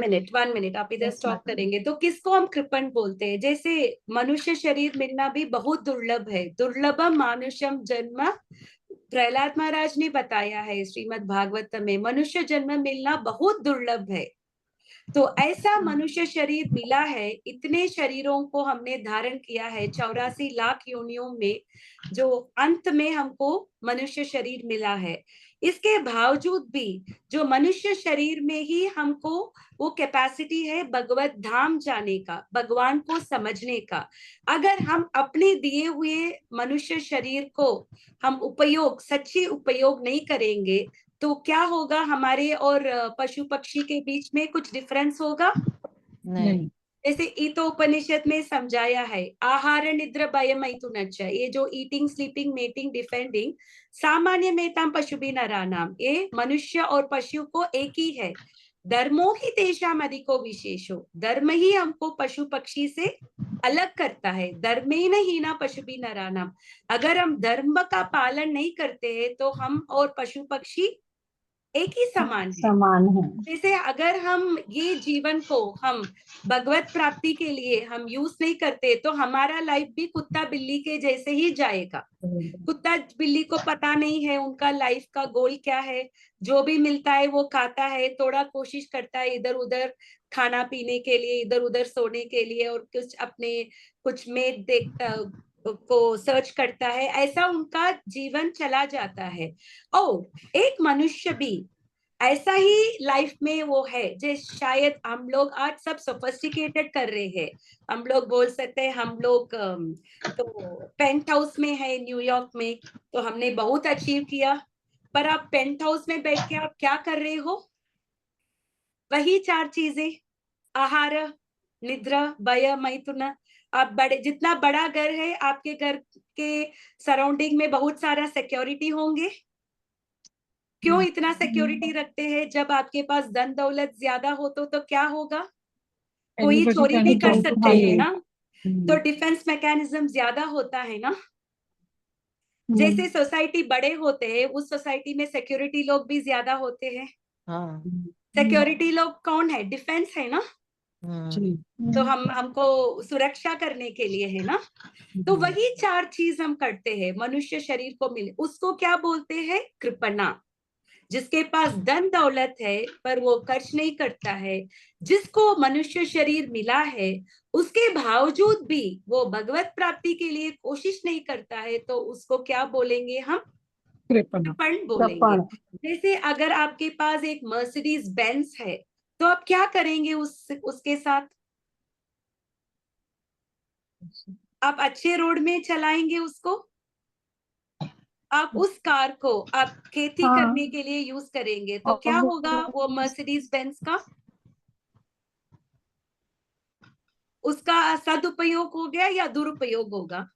मिनट आप इधर Yes, स्टॉप माता जी। करेंगे। तो किसको हम कृपण बोलते हैं? जैसे मनुष्य शरीर मिलना भी बहुत दुर्लभ है। दुर्लभम मानुषम जन्म, प्रहलाद महाराज ने बताया है श्रीमद् भागवत में, मनुष्य जन्म मिलना बहुत दुर्लभ है। तो ऐसा मनुष्य शरीर मिला है, इतने शरीरों को हमने धारण किया है 84 लाख योनियों में, जो अंत में हमको मनुष्य शरीर मिला है। इसके बावजूद भी जो मनुष्य शरीर में ही हमको वो कैपेसिटी है भगवत धाम जाने का, भगवान को समझने का। अगर हम अपने दिए हुए मनुष्य शरीर को हम सच्ची उपयोग नहीं करेंगे तो क्या होगा? हमारे और पशु पक्षी के बीच में कुछ डिफरेंस होगा? नहीं। जैसे ईतो उपनिषद में समझाया है, आहार निद्रा भय मैथुनच्च, ये जो ईटिंग स्लीपिंग मेटिंग डिफेंडिंग सामान्य मेताम पशु भी नरानाम, ये मनुष्य और पशु को एक ही है। धर्मो ही तेषाम अधिको विशेषो, धर्म ही हमको पशु पक्षी से अलग करता है। धर्म ही नहीं ना पशु भी नरानाम। अगर हम धर्म का पालन नहीं करते हैं तो हम और पशु पक्षी एक ही समान है। जैसे अगर हम ये जीवन को हम भगवत प्राप्ति के लिए हम यूज नहीं करते तो हमारा लाइफ भी कुत्ता बिल्ली के जैसे ही जाएगा। कुत्ता बिल्ली को पता नहीं है उनका लाइफ का गोल क्या है, जो भी मिलता है वो खाता है, थोड़ा कोशिश करता है इधर उधर खाना पीने के लिए, इधर उधर सोने के लिए, और कुछ मेट देखता को सर्च करता है, ऐसा उनका जीवन चला जाता है। और एक मनुष्य भी ऐसा ही लाइफ में वो है, जो शायद हम लोग आज सब सोफिस्टिकेटेड कर रहे हैं। हम लोग बोल सकते हैं हम लोग तो पेंट हाउस में है न्यूयॉर्क में, तो हमने बहुत अचीव किया। पर आप पेंट हाउस में बैठ के आप क्या कर रहे हो? वही 4 चीजें, आहार निद्रा भय मैथुन। आप जितना बड़ा घर है, आपके घर के सराउंडिंग में बहुत सारा सिक्योरिटी होंगे। क्यों इतना सिक्योरिटी रखते हैं? जब आपके पास धन दौलत ज्यादा हो तो क्या होगा? कोई चोरी भी कर सकते हैं ना, तो डिफेंस मैकेनिज्म ज्यादा होता है ना। जैसे सोसाइटी बड़े होते हैं उस सोसाइटी में सिक्योरिटी लोग भी ज्यादा होते हैं। सिक्योरिटी लोग कौन है? डिफेंस है ना। तो हमको सुरक्षा करने के लिए है ना। तो वही 4 चीज हम करते हैं मनुष्य शरीर को मिले, उसको क्या बोलते हैं? कृपणा। जिसके पास धन दौलत है पर वो खर्च नहीं करता है, जिसको मनुष्य शरीर मिला है उसके बावजूद भी वो भगवत प्राप्ति के लिए कोशिश नहीं करता है, तो उसको क्या बोलेंगे हम? कृपण बोलेंगे। जैसे अगर आपके पास एक मर्सिडीज बेंज है तो आप क्या करेंगे उसके साथ? आप अच्छे रोड में चलाएंगे उसको? आप उस कार को आप खेती करने के लिए यूज करेंगे तो क्या होगा वो मर्सिडीज बेंज का? उसका सदुपयोग हो गया या दुरुपयोग होगा?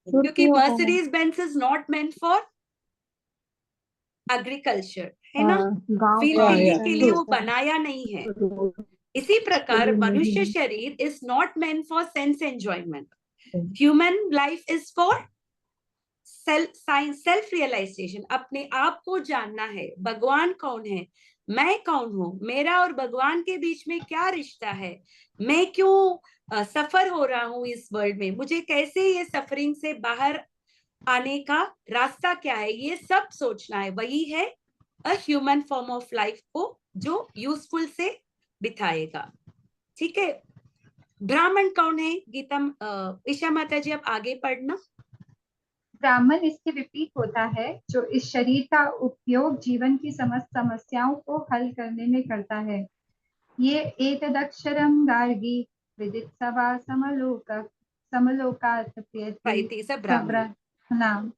क्योंकि Mercedes Benz is not meant for agriculture, है ना। फील्ड के लिए वो बनाया नहीं है। इसी प्रकार मनुष्य शरीर is not meant for sense enjoyment. Human life is for self realisation, अपने आप को जानना है, भगवान कौन है, मैं कौन हूँ, मेरा और भगवान के बीच में क्या रिश्ता है, मैं क्यों सफर हो रहा हूँ इस वर्ल्ड में, मुझे कैसे ये सफरिंग से बाहर आने का रास्ता क्या है, ये सब सोचना है। वही है a human form of life को जो यूजफुल से बिताएगा। ठीक है, ब्राह्मण कौन है गीता, ईशा माता जी आप आगे पढ़ना। ब्राह्मण इसके विपरीत होता है, जो इस शरीर का उपयोग जीवन की समस्त समस्याओं को हल करने में करता है। ये एतदक्षरम गार्गी विदित सवा समलोकात् पाइती सब ब्राह्मण। नाम तो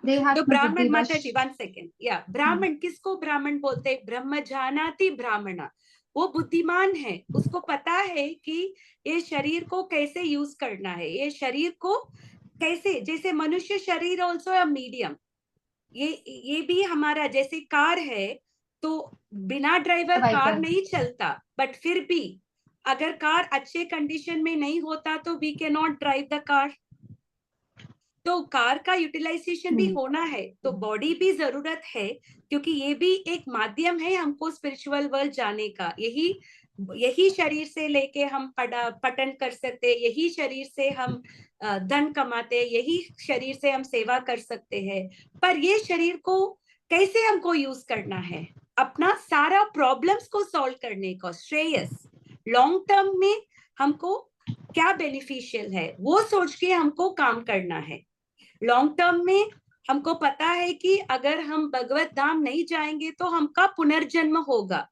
देहात्म ब्राह्मण बुद्धिवश। माता जी 1 सेकेंड, या ब्राह्मण किसको ब्राह्मण बोलते हैं? ब्रह्म जानाति ब्राह्मणा, वो बुद्धिमान है, उसको पता है कि ये शरीर को कैसे यूज करना है, ये शरीर को कैसे, जैसे मनुष्य शरीर ऑल्सो अ मीडियम, ये भी हमारा जैसे कार है, तो बिना ड्राइवर कार नहीं चलता, बट फिर भी अगर कार अच्छे कंडीशन में नहीं होता तो we can not drive the car. तो कार का यूटिलाइजेशन भी होना है, तो बॉडी भी जरूरत है, क्योंकि ये भी एक माध्यम है हमको स्पिरिचुअल वर्ल्ड जाने का। यही शरीर से लेके हम पठन कर सकते, यही शरीर से हम धन कमाते, यही शरीर से हम सेवा कर सकते हैं। पर ये शरीर को कैसे हमको यूज करना है, अपना सारा प्रॉब्लम्स को सॉल्व करने का, श्रेयस लॉन्ग टर्म में हमको क्या बेनिफिशियल है वो सोच के हमको काम करना है। लॉन्ग टर्म में हमको पता है कि अगर हम भगवत धाम नहीं जाएंगे तो हमका पुनर्जन्म होगा।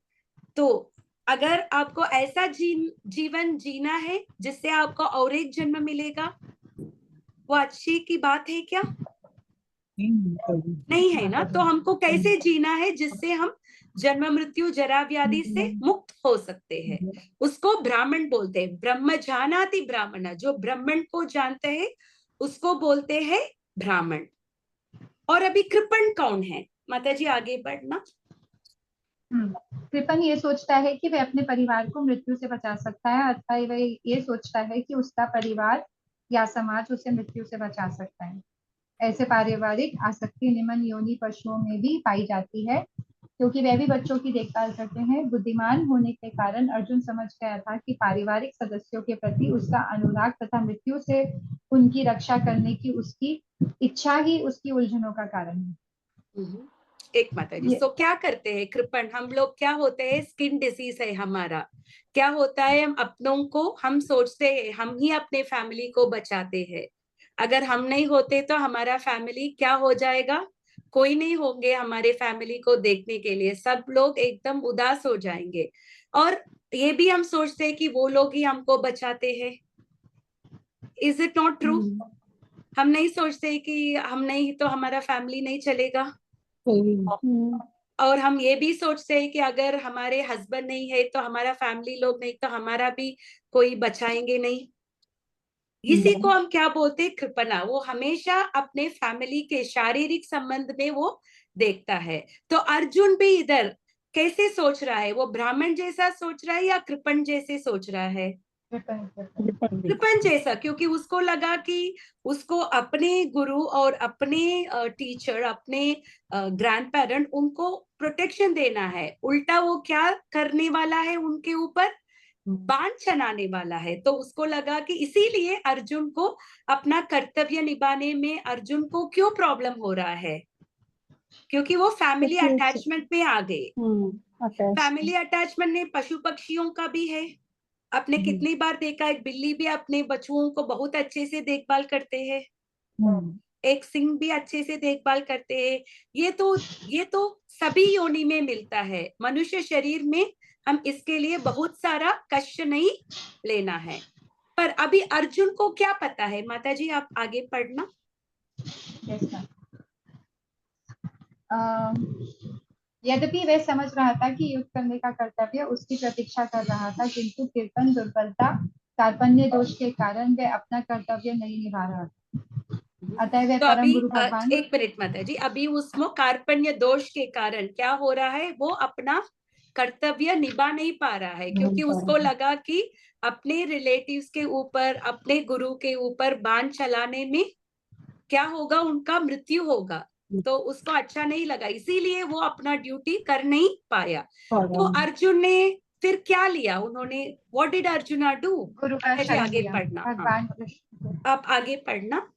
तो अगर आपको ऐसा जीवन जीना है जिससे आपको और एक जन्म मिलेगा, वो अच्छी की बात है क्या? नहीं है ना। तो हमको कैसे जीना है जिससे हम जन्म मृत्यु जरा व्याधि से मुक्त हो सकते हैं, उसको ब्राह्मण बोलते हैं। ब्रह्म जानाति ब्राह्मण, जो ब्राह्मण को जानते हैं उसको बोलते हैं ब्राह्मण। और अभी कृपण कौन है? माता जी आगे बढ़ना। कृपण ये सोचता है कि वह अपने परिवार को मृत्यु से बचा सकता है, अथवा वह ये सोचता है कि उसका परिवार या समाज उसे मृत्यु से बचा सकता है। ऐसे पारिवारिक आसक्ति निम्न योनि पशुओं में भी पाई जाती है, क्योंकि वह भी बच्चों की देखभाल करते हैं। बुद्धिमान होने के कारण अर्जुन समझ गया था कि पारिवारिक सदस्यों के प्रति उसका अनुराग तथा मृत्यु से उनकी रक्षा करने की उसकी इच्छा ही उसकी उलझनों का कारण है। एक माता जी, सो क्या करते हैं कृपण हम लोग? क्या होते हैं, स्किन डिसीज है हमारा, क्या होता है, हम अपनों को हम सोचते हैं हम ही अपने फैमिली को बचाते हैं, अगर हम नहीं होते तो हमारा फैमिली क्या हो जाएगा, कोई नहीं होंगे हमारे फैमिली को देखने के लिए, सब लोग एकदम उदास हो जाएंगे। और ये भी हम सोचते हैं कि वो लोग ही हमको बचाते हैं। Is it not true? हम नहीं सोचते कि हम नहीं तो हमारा फैमिली नहीं चलेगा। और हम ये भी सोचते हैं कि अगर हमारे हस्बैंड नहीं है तो हमारा फैमिली लोग नहीं तो हमारा भी कोई बचाएंगे नहीं। इसी को हम क्या बोलते हैं, कृपणा। वो हमेशा अपने फैमिली के शारीरिक संबंध में वो देखता है। तो अर्जुन भी इधर कैसे सोच रहा है, वो ब्राह्मण जैसा सोच रहा है या कृपण जैसे सोच रहा है? कृपण जैसा, क्योंकि उसको लगा कि उसको अपने गुरु और अपने टीचर, अपने ग्रैंड पेरेंट, उनको प्रोटेक्शन देना है। उल्टा वो क्या करने वाला है, उनके ऊपर बाण चलाने वाला है। तो उसको लगा कि इसीलिए अर्जुन को अपना कर्तव्य निभाने में अर्जुन को क्यों प्रॉब्लम हो रहा है, क्योंकि वो फैमिली अटैचमेंट में आ गए। फैमिली अटैचमेंट में पशु पक्षियों का भी है। आपने कितनी बार देखा, एक बिल्ली भी अपने बच्चों को बहुत अच्छे से देखभाल करते हैं, एक सिंह भी अच्छे से देखभाल करते हैं। ये तो सभी योनि में मिलता है। मनुष्य शरीर में हम इसके लिए बहुत सारा कष्ट नहीं लेना है। पर अभी अर्जुन को क्या पता है? माता जी आप आगे पढ़ना। यद्यपि वह समझ रहा था कि युद्ध करने का कर्तव्य उसकी प्रतीक्षा कर रहा था, किंतु कृपण दुर्बलता कार्पण्य दोष के कारण वह अपना कर्तव्य नहीं निभा रहा था। अतः वह तो परम अभी गुरु भगवान, एक मिनट माता जी, अभी उसमें कार्पण्य दोष के कारण क्या हो रहा है, वो अपना कर्तव्य निभा नहीं पा रहा है, क्योंकि उसको लगा कि अपने रिलेटिव्स के ऊपर, अपने गुरु के ऊपर बाण चलाने में क्या होगा, उनका मृत्यु होगा। तो उसको अच्छा नहीं लगा, इसीलिए वो अपना ड्यूटी कर नहीं पाया। तो अर्जुन ने फिर क्या लिया, उन्होंने व्हाट डिड अर्जुना डू? गुरु का जी शरण आगे लिया पढ़ना। हाँ, भगवान कृष्ण को। आप आगे पढ़ना।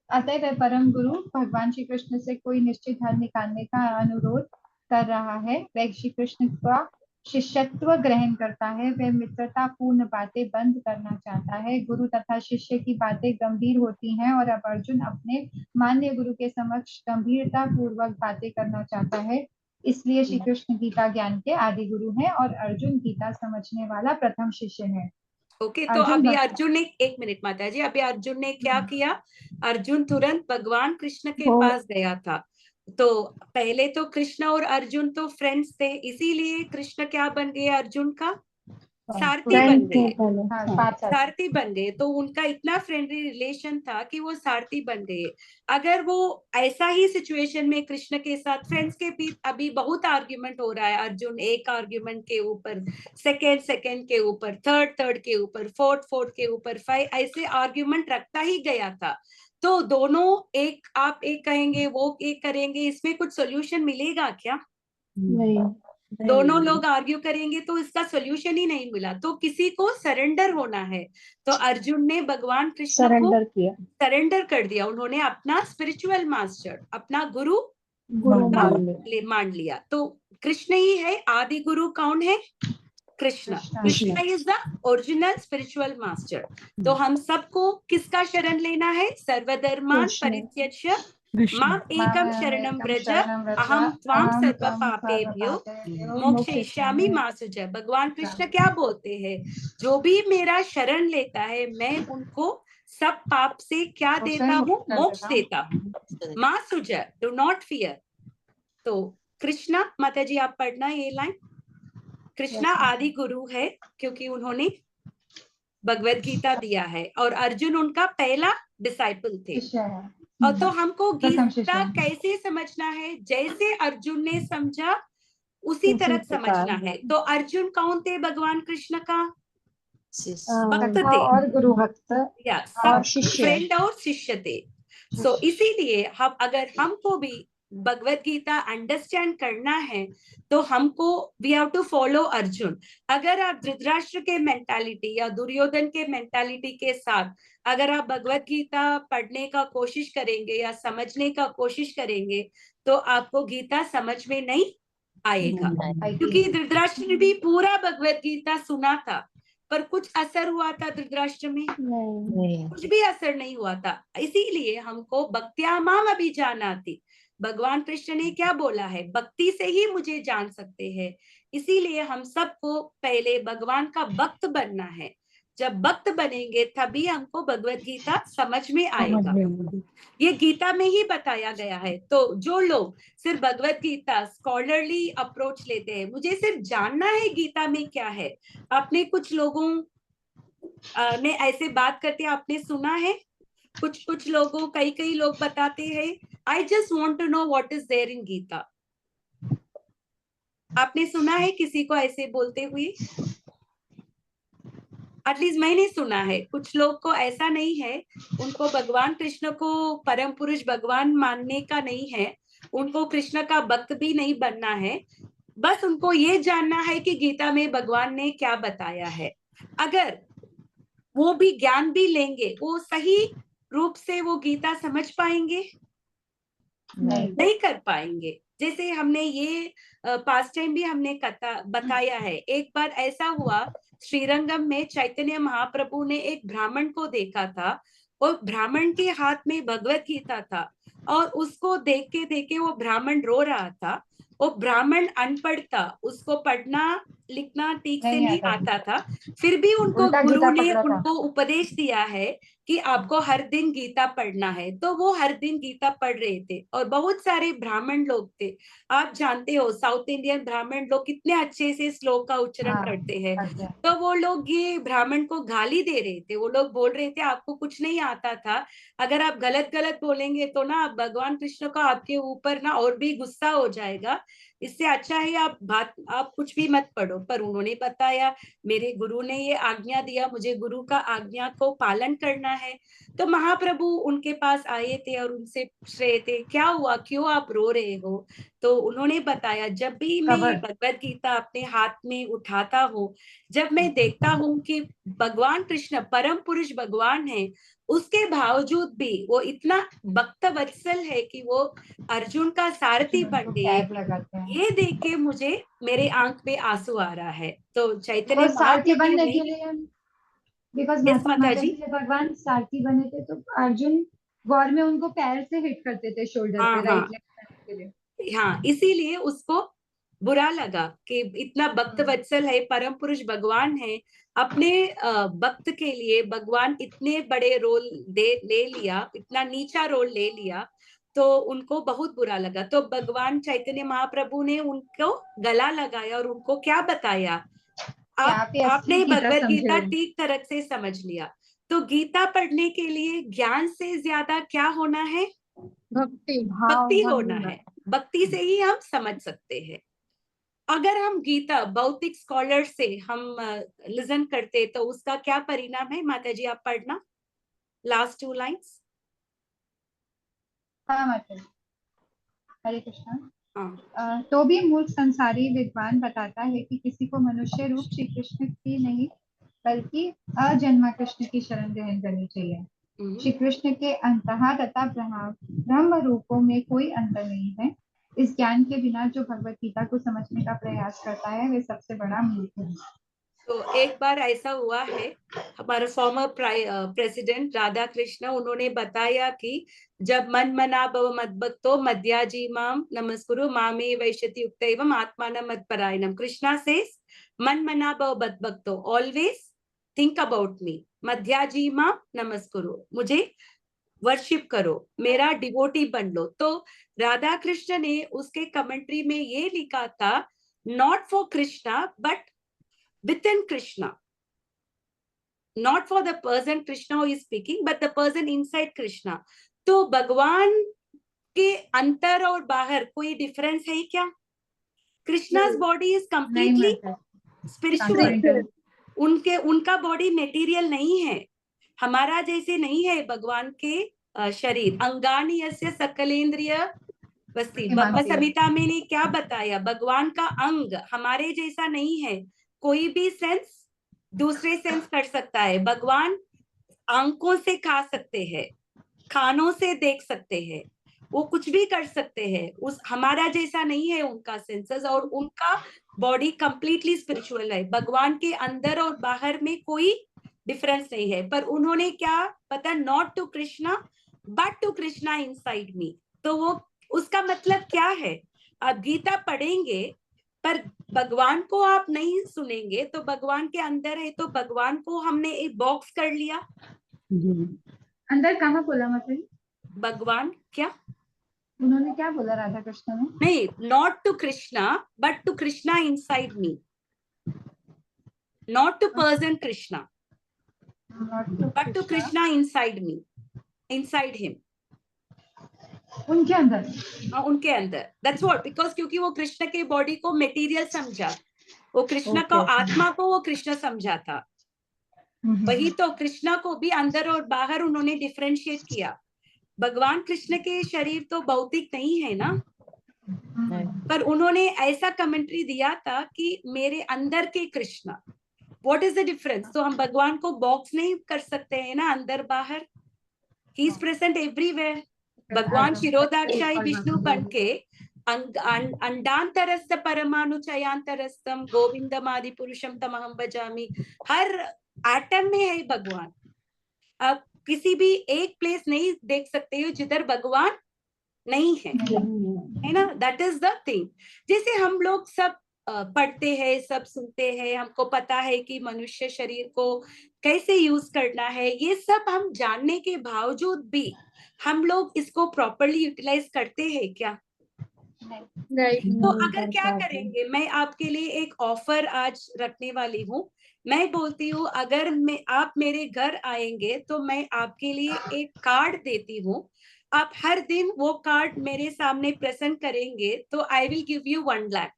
अतः वह परम गुरु भगवान श्री कृष्ण से कोई निश्चित धर्म निकालने का अनुरोध कर रहा है। वह श्री कृष्ण का शिष्यत्व ग्रहण करता है। वह मित्रता पूर्ण बातें बंद करना चाहता है। गुरु तथा शिष्य की बातें गंभीर होती हैं और अब अर्जुन अपने मान्य गुरु के समक्ष गंभीरता पूर्वक बातें करना चाहता है। इसलिए श्री कृष्ण गीता ज्ञान के आदि गुरु हैं और अर्जुन गीता समझने वाला प्रथम शिष्य है। ओके, तो अर्जुन अभी भक्त- अर्जुन ने, एक मिनट माता जी, अभी अर्जुन ने क्या किया? अर्जुन तुरंत भगवान कृष्ण के वो पास गया था। तो पहले तो कृष्ण और अर्जुन तो फ्रेंड्स थे, इसीलिए कृष्ण क्या बन गए? अर्जुन का सारथी फ्रेंड बन थे गए। पहले। हाँ, हाँ। बात साथ- सारथी बन गए, तो उनका इतना फ्रेंडली रिलेशन था कि वो सारथी बन गए। अगर वो ऐसा ही सिचुएशन में कृष्ण के साथ फ्रेंड्स के बीच अभी बहुत आर्ग्यूमेंट हो रहा है, अर्जुन एक आर्ग्यूमेंट के ऊपर सेकंड के ऊपर थर्ड के ऊपर फोर्थ के ऊपर 5, ऐसे आर्ग्यूमेंट रखता ही गया था। तो दोनों, एक आप एक कहेंगे, वो एक करेंगे, इसमें कुछ सोल्यूशन मिलेगा क्या? नहीं। दोनों लोग आर्ग्यू करेंगे तो इसका सोल्यूशन ही नहीं मिला। तो किसी को सरेंडर होना है। तो अर्जुन ने भगवान कृष्ण को सरेंडर किया, सरेंडर कर दिया। उन्होंने अपना स्पिरिचुअल मास्टर, अपना गुरु गुरु उनका मान लिया। मान लिया। तो कृष्ण ही है आदि गुरु। कौन है? Krishna. Krishna is the original spiritual master. तो हम सबको किसका शरण लेना है? सर्वधर्मान कृष्ण। परित्यज्य माम एकम शरणम व्रज अहम त्वाम सर्व पापेभ्यो मोक्षयिष्यामि मा शुचः। भगवान कृष्ण क्या बोलते हैं? जो भी मेरा शरण लेता है, मैं उनको सब पाप से क्या देता हूँ? मोक्ष देता हूँ। मा शुचः, डू नॉट फियर। तो कृष्णा, माता जी आप पढ़ना ये लाइन। कृष्णा आदि गुरु है क्योंकि उन्होंने भगवत गीता दिया है, और अर्जुन उनका पहला डिसाइपल थे। शिष्य है। और तो हमको प्रथम शिष्य गीता है। कैसे समझना है? जैसे अर्जुन ने समझा उसी तरह समझना है। तो अर्जुन कौन थे भगवान कृष्ण का? भक्त सखा थे, और गुरु भक्त या और सब शिष्य। फ्रेंड और शिष्य थे। सो इसीलिए हम, अगर हमको भी भगवत गीता अंडरस्टैंड करना है तो हमको we have to follow Arjuna. अगर आप धृतराष्ट्र के मेंटालिटी या दुर्योधन के मेंटालिटी के साथ अगर आप भगवत गीता पढ़ने का कोशिश करेंगे या समझने का कोशिश करेंगे तो आपको गीता समझ में नहीं आएगा। क्योंकि धृतराष्ट्र ने भी पूरा भगवत गीता सुना था, पर कुछ असर हुआ था धृतराष्ट्र में? नहीं। कुछ भी असर नहीं हुआ था। इसीलिए हमको भक्त्या माम अभिजानाति, भगवान कृष्ण ने क्या बोला है? भक्ति से ही मुझे जान सकते हैं। इसीलिए हम सबको पहले भगवान का भक्त बनना है। जब भक्त बनेंगे तभी हमको भगवत गीता समझ में आएगा। ये गीता में ही बताया गया है। तो जो लोग सिर्फ भगवत गीता स्कॉलरली अप्रोच लेते हैं, मुझे सिर्फ जानना है गीता में क्या है, आपने कुछ लोगों ने ऐसे बात करते आपने सुना है? कुछ लोगों, कई लोग बताते हैं I just want to know what is there in Gita. आपने सुना है किसी को ऐसे बोलते हुए? एटलीस्ट मैंने सुना है। कुछ लोग को ऐसा नहीं है, उनको भगवान कृष्ण को परम पुरुष भगवान मानने का नहीं है, उनको कृष्ण का भक्त भी नहीं बनना है, बस उनको ये जानना है कि गीता में भगवान ने क्या बताया है। अगर वो भी ज्ञान भी लेंगे, वो सही रूप से वो गीता समझ पाएंगे? नहीं कर पाएंगे। जैसे हमने ये पास्ट टाइम भी हमने बताया है। एक बार ऐसा हुआ, श्रीरंगम में चैतन्य महाप्रभु ने एक ब्राह्मण को देखा था और ब्राह्मण के हाथ में भगवत गीता था, और उसको देख के वो ब्राह्मण रो रहा था। वो ब्राह्मण अनपढ़ था, उसको पढ़ना लिखना ठीक से नहीं आता था, फिर भी उनको उल्टा गुरु गीता ने पकड़ा था। उनको उपदेश दिया है कि आपको हर दिन गीता पढ़ना है। तो वो हर दिन गीता पढ़ रहे थे, और बहुत सारे ब्राह्मण लोग थे। आप जानते हो साउथ इंडियन ब्राह्मण लोग कितने अच्छे से श्लोक का उच्चारण करते हैं। तो वो लोग ये ब्राह्मण को गाली दे रहे थे। वो लोग बोल रहे थे आपको कुछ नहीं आता था, अगर आप गलत गलत बोलेंगे तो ना भगवान कृष्ण का आपके ऊपर ना और भी गुस्सा हो जाएगा, इससे अच्छा है आप कुछ भी मत पढ़ो। पर उन्होंने बताया, मेरे गुरु ने ये आज्ञा दिया, मुझे गुरु का आज्ञा को पालन करना है। तो महाप्रभु उनके पास आए थे और उनसे पूछ रहे थे, क्या हुआ, क्यों आप रो रहे हो? तो उन्होंने बताया, जब भी मैं ये भगवत गीता अपने हाथ में उठाता हूँ, जब मैं देखता हूँ कि भगवान कृष्ण परम पुरुष भगवान है, उसके बावजूद भी वो इतना भक्त वत्सल है कि वो अर्जुन का सारथी बन गए, टैग लगाते हैं। ये देख के मुझे मेरे आंख में आंसू आ रहा है। तो चैतन्य वो सारथी महाप्रभु बनने ने, के लिए, बिकॉज यस महात्मा माता माता जी, जी जब भगवान सारथी बने थे तो अर्जुन वॉर में उनको पैर से हिट करते थे शोल्डर हाँ पे, हाँ राइट लेफ्ट के लिए। हाँ, इसीलिए उसको बुरा लगा कि इतना भक्त हम्म। वत्सल है, परम पुरुष भगवान है, अपने भक्त के लिए भगवान इतने बड़े रोल ले लिया, इतना नीचा रोल ले लिया, तो उनको बहुत बुरा लगा। तो भगवान चैतन्य महाप्रभु ने उनको गला लगाया और उनको क्या बताया, कि आप ये असली आपने गीता भगवत समझे गीता हो। ठीक तरह से समझ लिया। तो गीता पढ़ने के लिए ज्ञान से ज्यादा क्या होना है? भक्ति। भाव भक्ति होना होना। है। भक्ति से ही हम समझ सकते हैं। अगर हम गीता भौतिक स्कॉलर से हम लिसन करते, तो उसका क्या परिणाम है? माता जी आप पढ़ना लास्ट 2 लाइन्स। हाँ माता जी। हरे कृष्णा। हाँ तो भी मूर्ख संसारी विद्वान बताता है कि किसी को मनुष्य रूप श्री कृष्ण की नहीं बल्कि अजन्मा कृष्ण की शरण ग्रहण करनी चाहिए। श्री कृष्ण के अंतः तथा ब्रह्म रूपों में कोई अंतर नहीं है। इस ज्ञान के बिना जो भगवत गीता को समझने का प्रयास करता है वह सबसे बड़ा मूर्ख है। तो एक बार ऐसा हुआ है, हमारे फॉर्मर प्रेसिडेंट राधा कृष्ण, उन्होंने बताया कि जब मन मना भव मद्भक्तो मध्याजी माम नमस्कुरु मामे वैश्यति युक्त एवं आत्मान मत्परायणम। कृष्णा सेज मन मना भव मद्भक्तो, ऑलवेज थिंक अबाउट मी, मध्याजी माम नमस्कुरु, मुझे वर्शिप करो, मेरा डिवोटी बन लो। तो राधा कृष्ण ने उसके कमेंट्री में ये लिखा था, not for Krishna but within Krishna, not for the person Krishna who is speaking, but the person inside Krishna. तो भगवान के अंतर और बाहर कोई डिफरेंस है क्या? कृष्णा's body is नहीं completely माता, spiritual. ट्रांसेंडेंटल। उनका बॉडी मेटीरियल नहीं है, हमारा जैसे नहीं है भगवान के शरीर। अंगानि यस्य सकलेंद्रिय वस्ति, ब्रह्म संहिता में ने क्या बताया, भगवान का अंग हमारे जैसा नहीं है, कोई भी सेंस दूसरे सेंस कर सकता है। भगवान आंखों से खा सकते हैं, खानों से देख सकते हैं, वो कुछ भी कर सकते हैं, उस हमारा जैसा नहीं है उनका सेंसेस, और उनका बॉडी कंप्लीटली स्पिरिचुअल है। भगवान के अंदर और बाहर में कोई डिफरेंस नहीं है। पर उन्होंने क्या पता, not to Krishna but to Krishna inside me. तो वो उसका मतलब क्या है? आप गीता पढ़ेंगे पर भगवान को आप नहीं सुनेंगे, तो भगवान के अंदर है, तो भगवान को हमने एक बॉक्स कर लिया। अंदर कहाँ बोला माता जी? भगवान क्या, उन्होंने क्या बोला राधा कृष्ण ने? नहीं, not to Krishna but to Krishna inside me, not to person Krishna but to Krishna inside me, inside him, उनके अंदर। उनके अंदर। दैट्स व्हाट, बिकॉज क्योंकि वो कृष्ण के बॉडी को मटेरियल समझा, वो कृष्ण को आत्मा को वो कृष्ण समझा था। वही तो कृष्णा को भी अंदर और बाहर उन्होंने डिफरेंशिएट किया। भगवान कृष्ण के शरीर तो भौतिक नहीं है ना, पर उन्होंने ऐसा कमेंट्री दिया था कि मेरे अंदर के Krishna, what is the difference? तो हम भगवान को बॉक्स नहीं कर सकते हैं ना, अंदर बाहर, ही इज प्रेजेंट एवरीवेयर। भगवान शिरोधाक्षाई विष्णु बन के अंडांतरस्थ परमाणु चयांतरस्थम गोविंदम आदि पुरुषम तमहम भजामि, हर एटम में है भगवान। आप किसी भी एक प्लेस नहीं देख सकते हो जिधर भगवान नहीं है ना? That is the thing. जैसे हम लोग सब पढ़ते हैं, सब सुनते हैं, हमको पता है कि मनुष्य शरीर को कैसे यूज करना है, ये सब हम जानने के बावजूद भी हम लोग इसको प्रॉपरली यूटिलाइज करते हैं क्या? तो अगर क्या करेंगे, मैं आपके लिए एक ऑफर आज रखने वाली हूँ। मैं बोलती हूँ, अगर आप मेरे घर आएंगे तो मैं आपके लिए एक कार्ड देती हूँ, आप हर दिन वो कार्ड मेरे सामने प्रेजेंट करेंगे तो I will give you 1 lakh.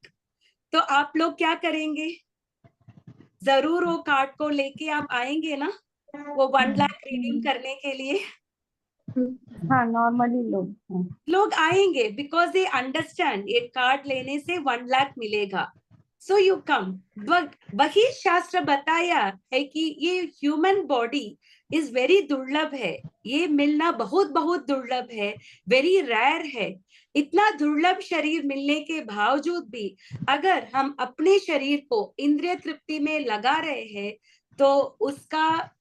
तो आप लोग क्या करेंगे? जरूर वो कार्ड को लेके आप आएंगे ना, वो 1 लाख रिडीम करने के लिए। हाँ, नॉर्मली लोग आएंगे बिकॉज दे अंडरस्टैंड ये कार्ड लेने से 1 लाख मिलेगा। So you come. वही शास्त्र बताया है कि ये ह्यूमन बॉडी इज वेरी दुर्लभ है, ये मिलना बहुत बहुत दुर्लभ है, वेरी रेयर है। इतना दुर्लभ शरीर मिलने के बावजूद भी अगर हम अपने शरीर को इंद्रिय तृप्ति में लगा रहे हैं तो उसका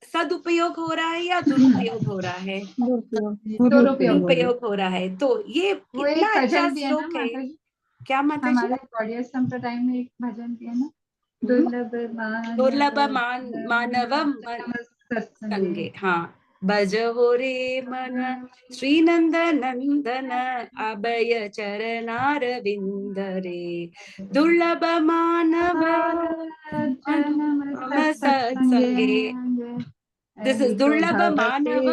सदुपयोग हो रहा है या दुरुपयोग हो रहा है? दुरुपयोग हो रहा है। तो ये वो इतना एक अच्छा भजन भी है ना श्लोक है। माता जी, क्या माता जी? हमारे गौड़ीय संप्रदाय में एक भजन भी है ना, दुर्लभ दुर्लभ मानव मानव सत्संगे। संगे। हाँ, भज हो रे मन श्री नंद नंदन अभय चरणार विंद रे, दुर्लभ मानव मम सत्संगे। दिस इज दुर्लभ मानव।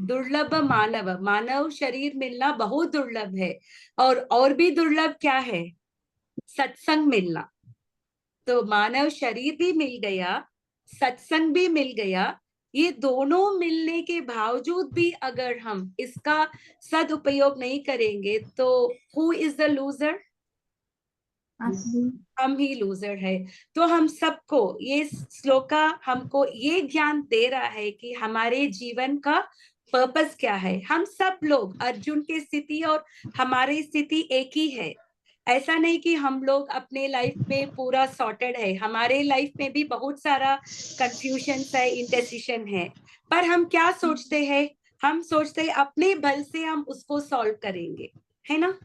दुर्लभ मानव, मानव शरीर मिलना बहुत दुर्लभ है। और भी दुर्लभ क्या है? सत्संग मिलना। तो मानव शरीर भी मिल गया, सत्संग भी मिल गया। ये दोनों मिलने के बावजूद भी अगर हम इसका सदुपयोग नहीं करेंगे तो हु इज द लूजर? हम ही लूजर है। तो हम सबको ये श्लोका हमको ये ज्ञान दे रहा है कि हमारे जीवन का पर्पस क्या है। हम सब लोग, अर्जुन की स्थिति और हमारी स्थिति एक ही है। ऐसा नहीं कि हम लोग अपने लाइफ में पूरा सॉर्टेड है, हमारे लाइफ में भी बहुत सारा कंफ्यूजन है, इंडेसिशन है। पर हम क्या सोचते हैं? हम सोचते हैं अपने बल से हम उसको सॉल्व करेंगे, है ना?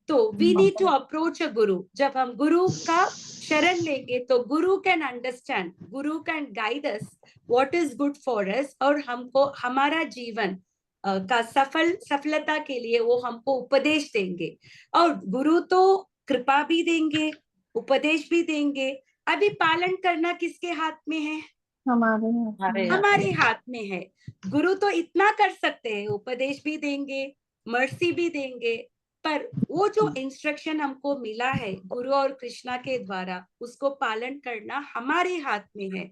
तो we need to approach a guru. जब हम गुरु का शरण लेंगे तो guru can understand, guru can guide us what is good for us, और हमको हमारा जीवन का सफलता के लिए वो हमको उपदेश देंगे। और गुरु तो कृपा भी देंगे, उपदेश भी देंगे। अभी पालन करना किसके हाथ में है? हमारे हाथ में है। गुरु तो इतना कर सकते हैं, उपदेश भी देंगे, मर्सी भी देंगे, पर वो जो इंस्ट्रक्शन हमको मिला है गुरु और कृष्णा के द्वारा, उसको पालन करना हमारे हाथ में है।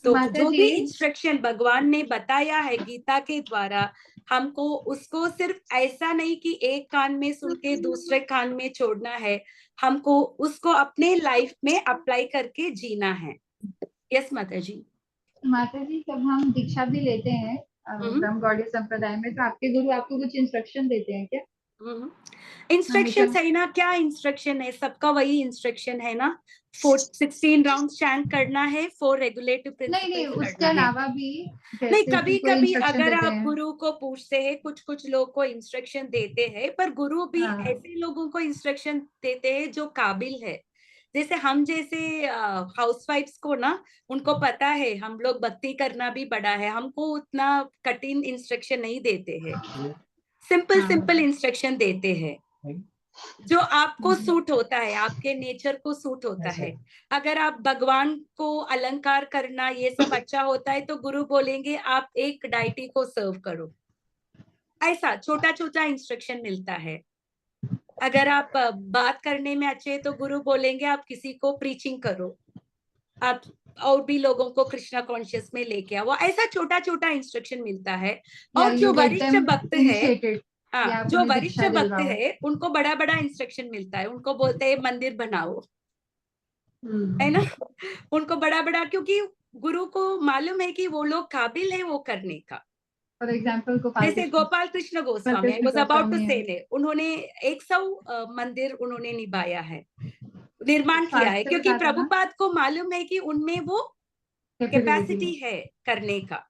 तो जो भी इंस्ट्रक्शन भगवान ने बताया है गीता के द्वारा, हमको उसको सिर्फ ऐसा नहीं कि एक कान में सुन के दूसरे कान में छोड़ना है, हमको उसको अपने लाइफ में अप्लाई करके जीना है। यस माता जी। माता जी, जब हम दीक्षा भी लेते हैं ब्रह्म गौड़ीय संप्रदाय में, तो आपके गुरु आपको कुछ इंस्ट्रक्शन देते हैं क्या? इंस्ट्रक्शन है ना, क्या इंस्ट्रक्शन है? सबका वही इंस्ट्रक्शन है ना, 16 राउंड चैंट करना है, 4 रेगुलेटिव प्रिंसिपल्स नहीं, करना उसके है। अलावा भी नहीं, कभी कभी अगर आप हैं। गुरु को पूछते हैं, कुछ कुछ लोग को इंस्ट्रक्शन देते हैं, पर गुरु भी ऐसे लोगों को इंस्ट्रक्शन देते हैं जो काबिल है। जैसे हम जैसे हाउसवाइफ्स को ना, उनको पता है हम लोग भक्ति करना भी बड़ा है, हमको उतना कठिन इंस्ट्रक्शन नहीं देते हैं, सिंपल इंस्ट्रक्शन देते हैं जो आपको सूट होता है, आपके नेचर को सूट होता है। अगर आप भगवान को अलंकार करना ये सब अच्छा होता है तो गुरु बोलेंगे आप एक डाइटी को सर्व करो। ऐसा छोटा छोटा इंस्ट्रक्शन मिलता है। अगर आप बात करने में अच्छे हैं तो गुरु बोलेंगे आप किसी को प्रीचिंग करो, आप और भी लोगों को कृष्णा कॉन्शियस में लेके आओ। ऐसा छोटा छोटा इंस्ट्रक्शन मिलता है। और जो वरिष्ठ भक्त है, हाँ, जो वरिष्ठ भक्त है उनको बड़ा बड़ा इंस्ट्रक्शन मिलता है, उनको बोलते हैं मंदिर बनाओ, है ना, उनको बड़ा बड़ा, क्योंकि गुरु को मालूम है कि वो लोग काबिल है वो करने का। फॉर एग्जाम्पल जैसे Gopal Krishna Goswami, I was about to say, उन्होंने 100 मंदिर उन्होंने निभाया है, निर्माण किया है, क्योंकि प्रभुपाद को मालूम है कि उनमें वो कैपेसिटी है करने का।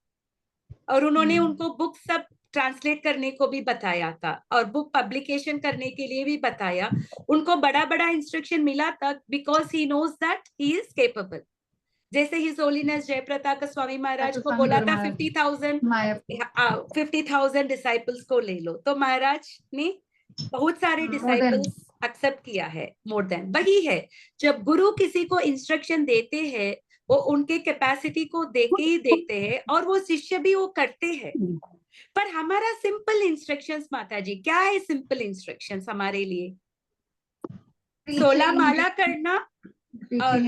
और उन्होंने उनको बुक सब ट्रांसलेट करने को भी बताया था और बुक पब्लिकेशन करने के लिए भी बताया। उनको बड़ा बड़ा इंस्ट्रक्शन मिला था because he knows that he is capable. जैसे हिज होलीनेस जयप्रताप स्वामी महाराज को बोला था 50,000 डिसाइपल्स को ले लो, तो महाराज ने बहुत सारे डिसाइपल्स एक्सेप्ट किया है, मोर देन। वही है, जब गुरु किसी को इंस्ट्रक्शन देते हैं वो उनके कैपेसिटी को देख के ही देखते हैं, और वो शिष्य भी वो करते हैं। पर हमारा सिंपल इंस्ट्रक्शंस माता जी क्या है? सिंपल इंस्ट्रक्शंस हमारे लिए 16 माला करना और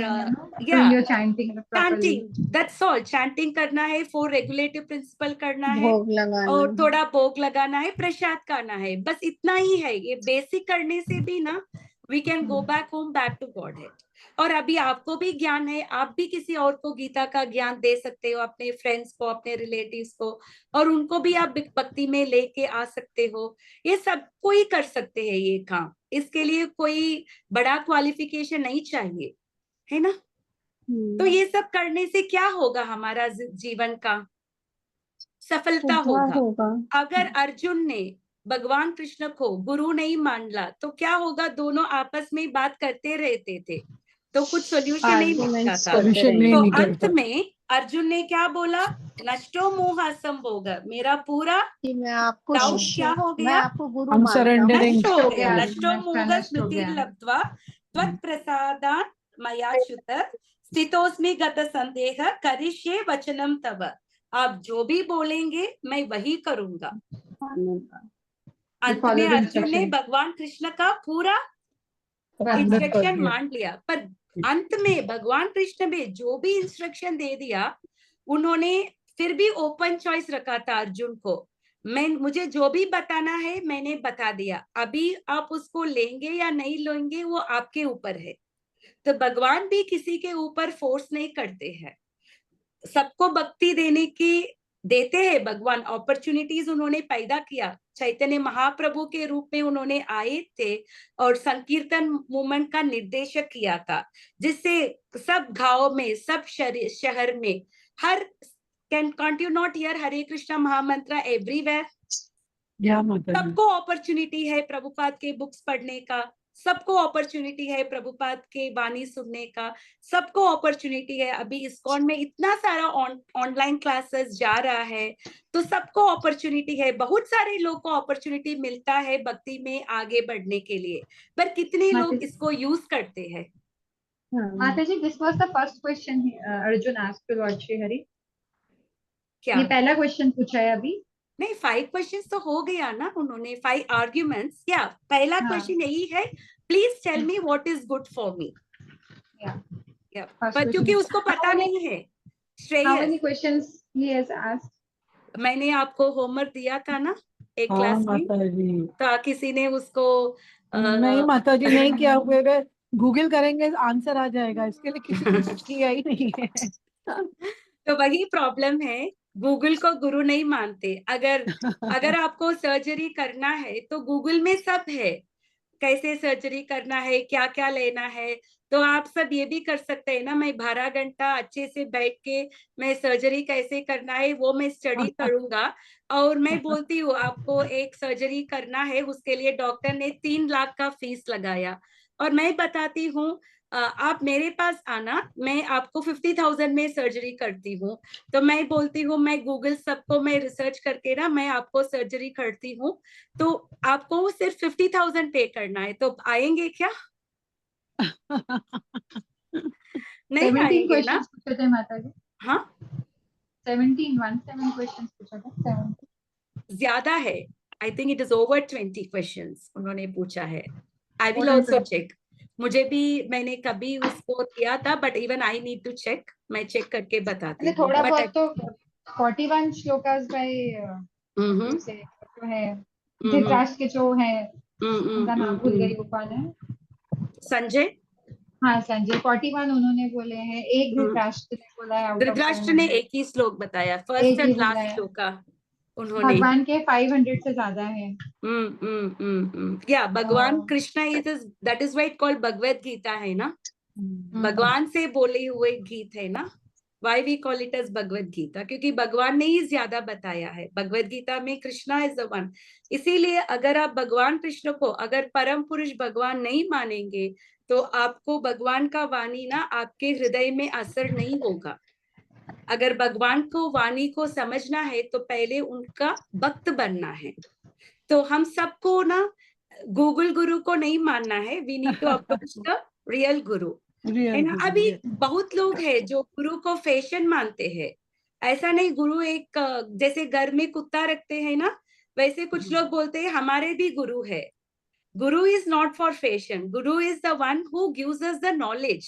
chanting properly. Chanting, that's all. Chanting करना है, 4 रेगुलेटिव प्रिंसिपल करना है भोग लगाना और थोड़ा भोग लगाना है, प्रसाद खाना है, बस इतना ही है। ये बेसिक करने से भी ना we can go back home, back to Godhead. और अभी आपको भी ज्ञान है, आप भी किसी और को गीता का ज्ञान दे सकते हो, अपने फ्रेंड्स को, अपने रिलेटिव्स को, और उनको भी आप भक्ति में लेके आ सकते हो। ये सब कोई कर सकते हैं ये काम, इसके लिए कोई बड़ा क्वालिफिकेशन नहीं चाहिए, है ना? तो ये सब करने से क्या होगा? हमारा जीवन का सफलता उद्धार होगा। होगा। अगर अर्जुन ने भगवान कृष्ण को गुरु नहीं मान तो क्या होगा? दोनों आपस में बात करते रहते थे तो कुछ सोल्यूशन नहीं निकलता आर्गुमेंट्स था। करते Solution नहीं तो रहेंगे। निकलता। अंत में अर्जुन ने क्या बोला? नष्टो मोह संभोग, मेरा पूरा कि मैं आपको डाउट शिष्य, क्या हो मैं गया? आपको गुरु I'm मानता हूँ। surrendering. नष्ट हो हो गया। गया, नष्टो मोह नष्ट हो स्मृति गया। लब्ध्वा त्वत्प्रसादात् मयाच्युत स्थितोस्मि गत संदेह करिष्ये वचनम तव। आप जो भी बोलेंगे मैं वही करूंगा। अंत में follow the अर्जुन ने instruction. भगवान कृष्ण का पूरा बस, इंस्ट्रक्शन मान लिया, पर अंत में भगवान कृष्ण ने जो भी इंस्ट्रक्शन दे दिया, उन्होंने फिर भी ओपन चॉइस रखा था अर्जुन को। मुझे जो भी बताना है मैंने बता दिया, अभी आप उसको लेंगे या नहीं लेंगे वो आपके ऊपर है। तो भगवान भी किसी के ऊपर फोर्स नहीं करते हैं, सबको भक्ति देते हैं भगवान। अपॉर्चुनिटीज उन्होंने पैदा किया, चैतन्य महाप्रभु के रूप में उन्होंने आए थे और संकीर्तन मूवमेंट का निर्देशक किया था, जिससे सब गांव में, सब शहर में, हर can't you not hear हरे कृष्णा महामंत्र एवरीवेयर? Yeah, माता जी। सबको अपॉर्चुनिटी है प्रभुपाद के बुक्स पढ़ने का, सबको अपॉर्चुनिटी है प्रभुपाद के वाणी सुनने का, सबको अपॉर्चुनिटी है। अभी इस्कॉन में इतना सारा ऑनलाइन क्लासेस जा रहा है, तो सबको अपॉर्चुनिटी है। बहुत सारे लोग को अपॉर्चुनिटी मिलता है भक्ति में आगे बढ़ने के लिए, पर कितने लोग इसको यूज करते हैं? माता जी, this was the first question Arjun asked to Lord Shri Hari. क्या ये पहला क्वेश्चन पूछा है अभी? नहीं, 5 क्वेश्चंस तो हो गया ना उन्होंने, 5 आर्ग्यूमेंट्स। या पहला क्वेश्चन यही है, please tell me what is good for me. पर क्योंकि उसको पता नहीं है। How many Shreyas, questions he has asked? मैंने आपको होमवर्क दिया था ना एक हाँ क्लास में, माता जी। तो किसी ने उसको नहीं माता जी, नहीं किया। अगर गूगल करेंगे आंसर आ जाएगा, इसके लिए किसी ने कुछ किया ही नहीं है। तो वही प्रॉब्लम है, गूगल को गुरु नहीं मानते। अगर आपको सर्जरी करना है तो गूगल में सब है, कैसे सर्जरी करना है, क्या क्या लेना है। तो आप सब ये भी कर सकते हैं ना, मैं 12 घंटा अच्छे से बैठ के मैं सर्जरी कैसे करना है वो मैं स्टडी करूंगा। और मैं बोलती हूँ आपको एक सर्जरी करना है, उसके लिए डॉक्टर ने 3 लाख का फीस लगाया, और मैं बताती हूँ आप मेरे पास आना, मैं आपको 50,000 में सर्जरी करती हूँ। तो मैं बोलती हूँ मैं गूगल सबको मैं रिसर्च करके ना मैं आपको सर्जरी करती हूँ, तो आपको सिर्फ 50,000 पे करना है, तो आएंगे क्या? नहीं 17 आएंगे ना? questions पूछे थे माता जी। हाँ 17 questions पूछा था। 17 ज्यादा है, I think it is over 20 questions उन्होंने पूछा है। I will More than also 20. Check, मुझे भी, मैंने कभी उसको किया था, but even I need to check, मैं चेक करके बताती हूँ। थोड़ा बहुत तो 41 श्लोकास बाय से जो है धृतराष्ट्र के जो है, उनका नाम भूल गई, वो कौन है? संजय। हाँ संजय, 41 उन्होंने बोले हैं, एक धृतराष्ट्र ने बोला है। धृतराष्ट्र ने एक ही श्लोक बताया, फर्स्ट एक ही एंड लास्ट बताया। श्लोक का उन्होंने। भगवान के 500 से ज्यादा है। या भगवान Krishna is, that is why it called Bhagavad Gita है ना, भगवान से बोले हुए गीत है ना। Why we call it as Bhagavad Gita, क्योंकि भगवान ने ही ज्यादा बताया है। भगवत गीता में कृष्णा इज द वन। इसीलिए अगर आप भगवान कृष्ण को अगर परम पुरुष भगवान नहीं मानेंगे, तो आपको भगवान का वाणी ना आपके हृदय में असर नहीं होगा। अगर भगवान को वाणी को समझना है तो पहले उनका भक्त बनना है। तो हम सबको ना गूगल गुरु को नहीं मानना है, we need to approach the real guru, है ना। अभी बहुत लोग हैं जो गुरु को फैशन मानते हैं, ऐसा नहीं गुरु एक जैसे घर में कुत्ता रखते हैं ना, वैसे कुछ लोग बोलते हैं हमारे भी गुरु है। Guru is not for fashion, guru is the one who gives us the knowledge,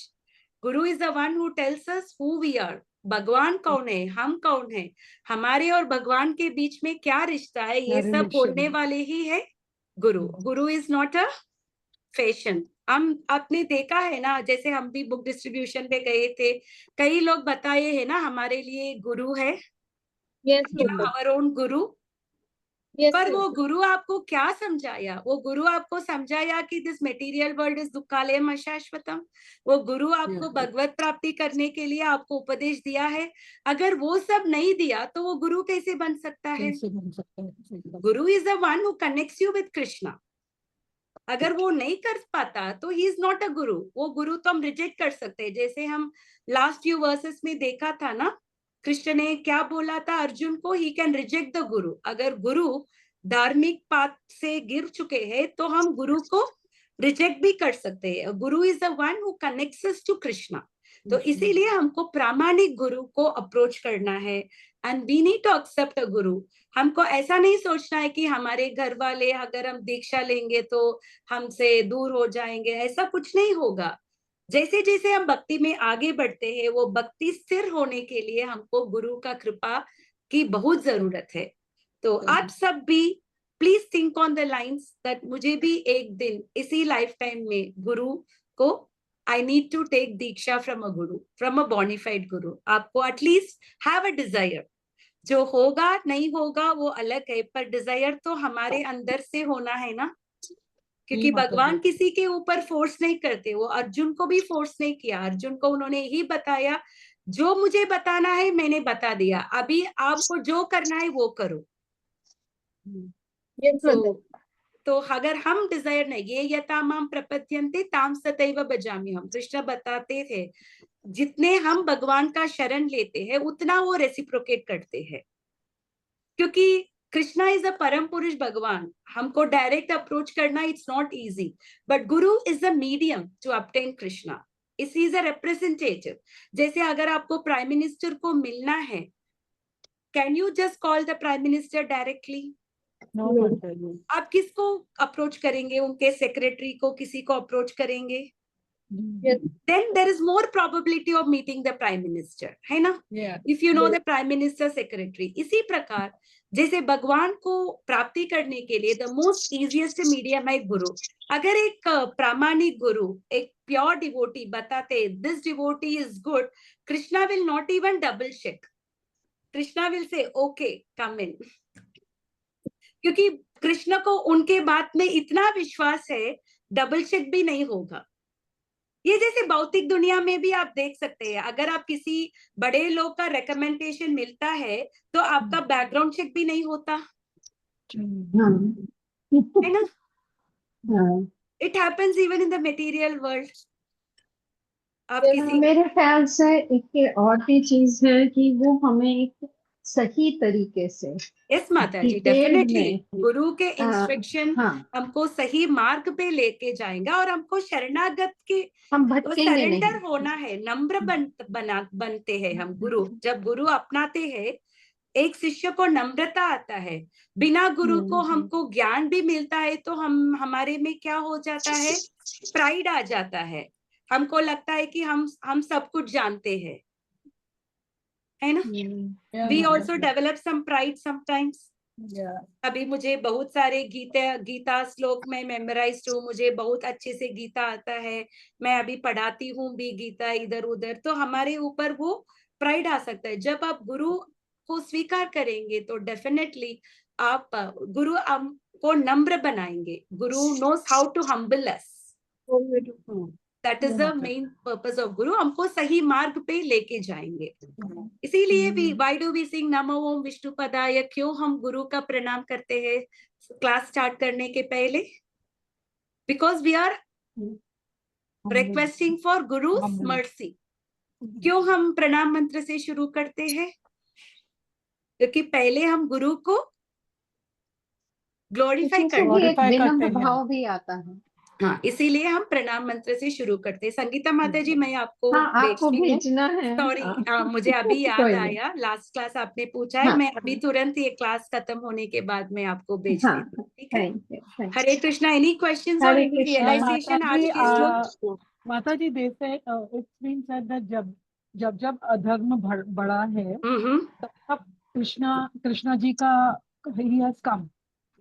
guru is the one who tells us who we are. भगवान कौन है, हम कौन है, हमारे और भगवान के बीच में क्या रिश्ता है, ये सब बोलने वाले ही है गुरु। गुरु इज नॉट अ फैशन। हम आपने देखा है ना, जैसे हम भी बुक डिस्ट्रीब्यूशन पे गए थे, कई लोग बताए हैं ना हमारे लिए गुरु है, Yes, Mataji. Our own Guru. Yes, पर yes. वो गुरु आपको क्या समझाया, वो गुरु आपको समझाया कि दिस मटेरियल वर्ल्ड इज दुक्खालयम अशाश्वतम। वो गुरु आपको भगवत प्राप्ति करने के लिए आपको उपदेश दिया है। अगर वो सब नहीं दिया तो वो गुरु कैसे बन सकता है? Guru is the one who connects you with Krishna. अगर वो नहीं कर पाता तो ही इज नॉट अ गुरु। वो गुरु तो हम रिजेक्ट कर सकते हैं, जैसे हम लास्ट फ्यू वर्सेस में देखा था ना, कृष्ण ने क्या बोला था अर्जुन को, ही कैन रिजेक्ट द गुरु। अगर गुरु धार्मिक पाथ से गिर चुके हैं तो हम गुरु को रिजेक्ट भी कर सकते हैं। Guru is the one who connects us to Krishna. तो इसीलिए हमको प्रामाणिक गुरु को अप्रोच करना है, and we need to accept a guru. हमको ऐसा नहीं सोचना है कि हमारे घर वाले अगर हम दीक्षा लेंगे तो हमसे दूर हो जाएंगे, ऐसा कुछ नहीं होगा। जैसे जैसे हम भक्ति में आगे बढ़ते हैं, वो भक्ति स्थिर होने के लिए हमको गुरु का कृपा की बहुत जरूरत है। तो आप सब भी please think on the lines that मुझे भी एक दिन इसी लाइफ टाइम में गुरु को, I need to take diksha from a guru, from अ बोनिफाइड गुरु। आपको एटलीस्ट हैव अ डिजायर। जो होगा नहीं होगा वो अलग है, पर डिजायर तो हमारे अंदर से होना है ना, क्योंकि भगवान किसी के ऊपर फोर्स नहीं करते। वो अर्जुन को भी फोर्स नहीं किया, अर्जुन को उन्होंने यही बताया जो मुझे बताना है मैंने बता दिया, अभी आपको जो करना है वो करो। Yes, Mataji. तो अगर हम डिजायर नहीं, ये यथा माम प्रपद्यन्ते ताम सतैव भजामि हम, कृष्ण बताते थे जितने हम भगवान का शरण लेते हैं उतना वो रेसिप्रोकेट करते हैं। क्योंकि कृष्णा इज अ परम पुरुष भगवान, हमको डायरेक्ट अप्रोच करना it's not easy, but guru is a medium to obtain Krishna. Is a representative. जैसे अगर आपको प्राइम मिनिस्टर को मिलना है, can you just call the prime minister directly? आप किसको अप्रोच करेंगे? उनके सेक्रेटरी को, किसी को अप्रोच करेंगे? Yes. Then there is more probability of meeting the prime minister, है ना? If you know the prime minister secretary. इसी प्रकार जैसे भगवान को प्राप्ति करने के लिए द मोस्ट इजिएस्ट मीडियम है गुरु। अगर एक प्रामाणिक गुरु, एक प्योर डिवोटी बताते this devotee is good, Krishna will not even double check. Krishna will say okay come in, क्योंकि कृष्ण को उनके बात में इतना विश्वास है, डबल चेक भी नहीं होगा। ये जैसे भौतिक दुनिया में भी आप देख सकते हैं, अगर आप किसी बड़े लोग का रिकमेंडेशन मिलता है तो आपका बैकग्राउंड चेक भी नहीं होता, है ना? It happens even in the material world. आप किसी, मेरे ख्याल से एक और भी चीज है कि वो हमें एक सही तरीके से, यस माता जी, डिटेल डेफिनेटली में, गुरु के इंस्ट्रक्शन हाँ, हमको सही मार्ग पे लेके जाएगा, और हमको शरणागत के हम तो भटकेंगे सरेंडर नहीं। होना है, नम्र बनते हैं हम। गुरु जब गुरु अपनाते हैं, एक शिष्य को नम्रता आता है। बिना गुरु को हमको ज्ञान भी मिलता है तो हमारे में क्या हो जाता है? प्राइड आ जाता है। हमको लगता है कि हम सब कुछ जानते हैं, है ना? We also develop some pride sometimes. अभी मुझे बहुत सारे गीता श्लोक में मेमोराइज्ड हूँ, मुझे बहुत अच्छे से गीता आता है, मैं अभी पढ़ाती हूँ भी गीता इधर उधर, तो हमारे ऊपर वो प्राइड आ सकता है। जब आप गुरु को स्वीकार करेंगे तो डेफिनेटली आप गुरु आपको नम्र बनाएंगे। Guru knows how to humble us, that is the main purpose of guru, हमको सही मार्ग पे लेके जाएंगे। इसीलिए भी व्हाई डू वी सिंग नमो ओम विष्णु पदाय, क्यों हम गुरु का प्रणाम करते हैं क्लास स्टार्ट करने के पहले? Because we are requesting for गुरु's मर्सी। क्यों हम प्रणाम मंत्र से शुरू करते हैं? क्योंकि पहले हम गुरु को ग्लोरीफाई इसमें से भी एक करते हैं। विनम्र भाव भी आता है। हाँ, इसीलिए हम प्रणाम मंत्र से शुरू करते हैं। संगीता माता जी, मैं आपको हाँ, आपको भेजती हूँ। भेजना है। सॉरी, हाँ। मुझे अभी याद कोई नहीं। आया, लास्ट क्लास आपने पूछा है, हाँ, मैं अभी तुरंत ये क्लास खत्म होने के बाद मैं आपको भेज हाँ, देती हूँ, ठीक है? Thank you. Hare Krishna. Any questions और हरे एनी कृष्णा। रियलाइजेशन आज माताजी के श्लोक? माताजी they say it's been said that जब जब अधर्म बढ़ा है हम्म, तब कृष्णा जी का he has come.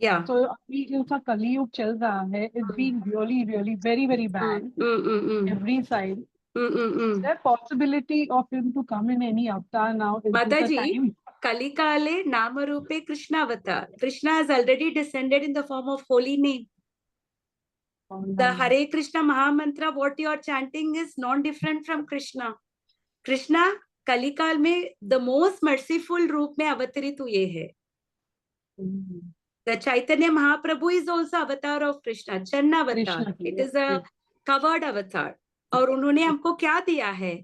या So अभी जो सा कलयुग चल रहा है, it's been really very very bad every side. Is there possibility of him to come in any avatar now? Is this माता the जी, time? कलिकाले नाम रूपे कृष्ण अवतार. Krishna has already descended in the form of holy name. The Hare Krishna Mahamantra, what you are chanting is non-different from Krishna. Krishna कलिकाल में the most merciful रूप में अवतरित हुए हैं. The Chaitanya Mahaprabhu is also avatar of Krishna, Channa avatar. Krishna It is a covered avatar. और उन्होंने हमको क्या दिया है?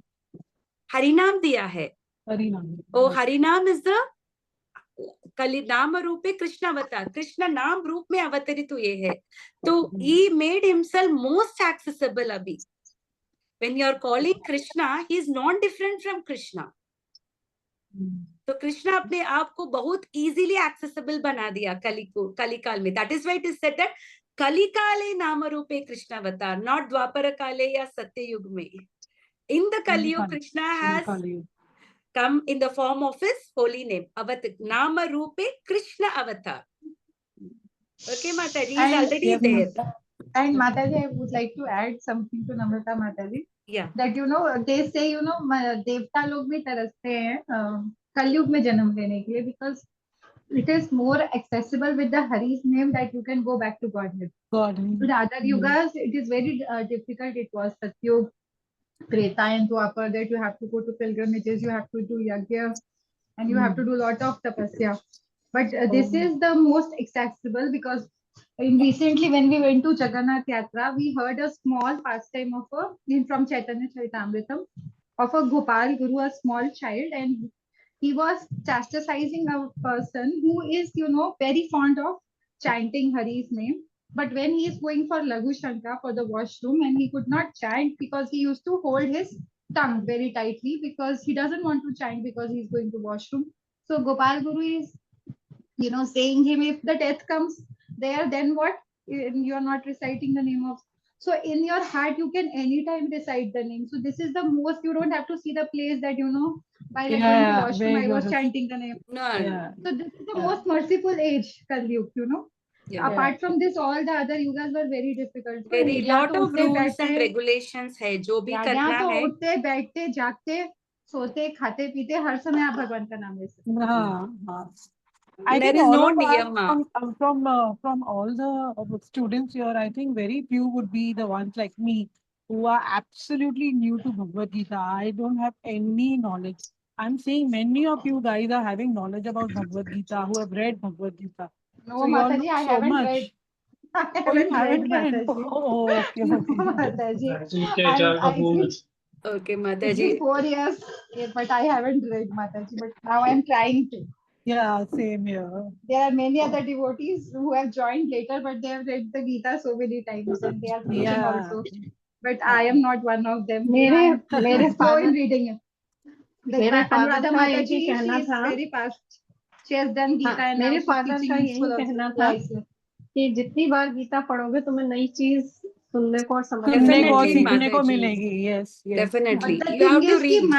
हरिनाम दिया है. हरिनाम. ओ हरिनाम is the कलि नाम रूपे कृष्ण अवतार. कृष्ण नाम रूप में अवतरित हुए हैं. तो he made himself most accessible अभी. When you are calling Krishna, he is non-different from Krishna. तो कृष्णा अपने आप को बहुत इजीली एक्सेसिबल बना दिया कलिकाल में. That is why it is said that कलिकाले नाम रूपे कृष्ण अवतार, नॉट द्वापर काले या सत्य युग में. In the Kaliyuga Krishna has come in the form of his holy name, Nama Rupe Krishna Avatar. Okay, Mataji, he's already there. And Mataji, I would like to add something to Namrata Mataji. Yeah. That they say देवता लोग भी तरसते हैं कलयुग में जन्म लेने के लिए, because it is more accessible with the Hari's name that you can go back to Godhead. With other yugas, it is very difficult. It was Satyug, Treta, and Dwapar, that you have to go to pilgrimages, you have to do yagya, and you have to do a lot of tapasya. But this is the most accessible, because recently when we went to Jagannath Yatra, we heard a small pastime from Chaitanya Charitamritam of a Gopal Guru, a small child, and he was chastising a person who is, very fond of chanting Hari's name. But when he is going for Laghu Shanka, for the washroom, and he could not chant because he used to hold his tongue very tightly, because he doesn't want to chant because he's going to washroom. So Gopal Guru is, saying him, if the death comes there, then what? You are not reciting the name of. So in your heart, you can anytime recite the name. So this is the most, you don't have to see the place that, while I went to washroom, I was chanting the name. No. Yeah. So this is the most merciful age, Kalyug, Yeah. Apart from this, all the other yugas were very difficult. Very या lot तो of उठते rules and बैठते, regulations है, जो भी यहाँ करना तो है. उठते बैठते जागते सोते खाते पीते हर समय आप भगवान का नाम ले सकते हैं. हाँ. I There think is all no of us niyama. from all the students here, I think very few would be the ones like me who are absolutely new to Bhagavad Gita. I don't have any knowledge. I'm saying many of you guys are having knowledge about Bhagavad Gita, who have read Bhagavad Gita. No, So you all Mataji, know I so haven't much. read. I Oh, you haven't read, haven't read? Mataji. Oh, okay. No, Okay. Mataji. I Okay, It's Mataji. been 4 years, but I haven't read, Mataji. But now I'm trying to. Yeah, same here. There are many other devotees who have joined later, but they have read the Gita so many times and they are preaching Yeah. also. But I am not one of them. मेरे Slow father in reading it. Like मेरे my father Anuradha का Mataji, यही कहना she is था. very fast. She has done Gita हाँ, and now मेरे she's father teaching का in यही school also. कहना था Yeah, इसलिए. कि जितनी बार गीता पढ़ोगे तुम्हें नई चीज सुनने को और समझने सुनने को और Definitely, सीखने को Mataji. मिलेगी. Yes, yes. Definitely. But the You have thing to is कि read.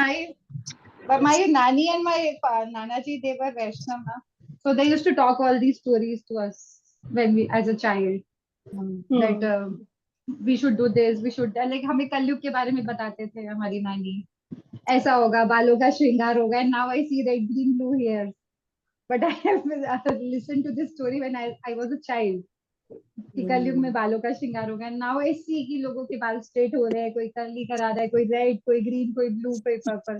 my Nani and my Nanaji, they were Vaishnav, na? So they used to talk all these stories to us when we, as a child, that we should do this, we should, like हमें कलयुग के बारे में बताते थे हमारी नानी. ऐसा होगा, बालों का श्रृंगार होगा, and now I see red, green, blue hairs. But I have listened to this story when I was a child. कि कलयुग में बालों का श्रृंगार होगा, and now I see कि लोगों के बाल स्ट्रेट हो रहे हैं, कोई कर्ली करा रहा है, कोई रेड, कोई ग्रीन, कोई ब्लू, कोई purple.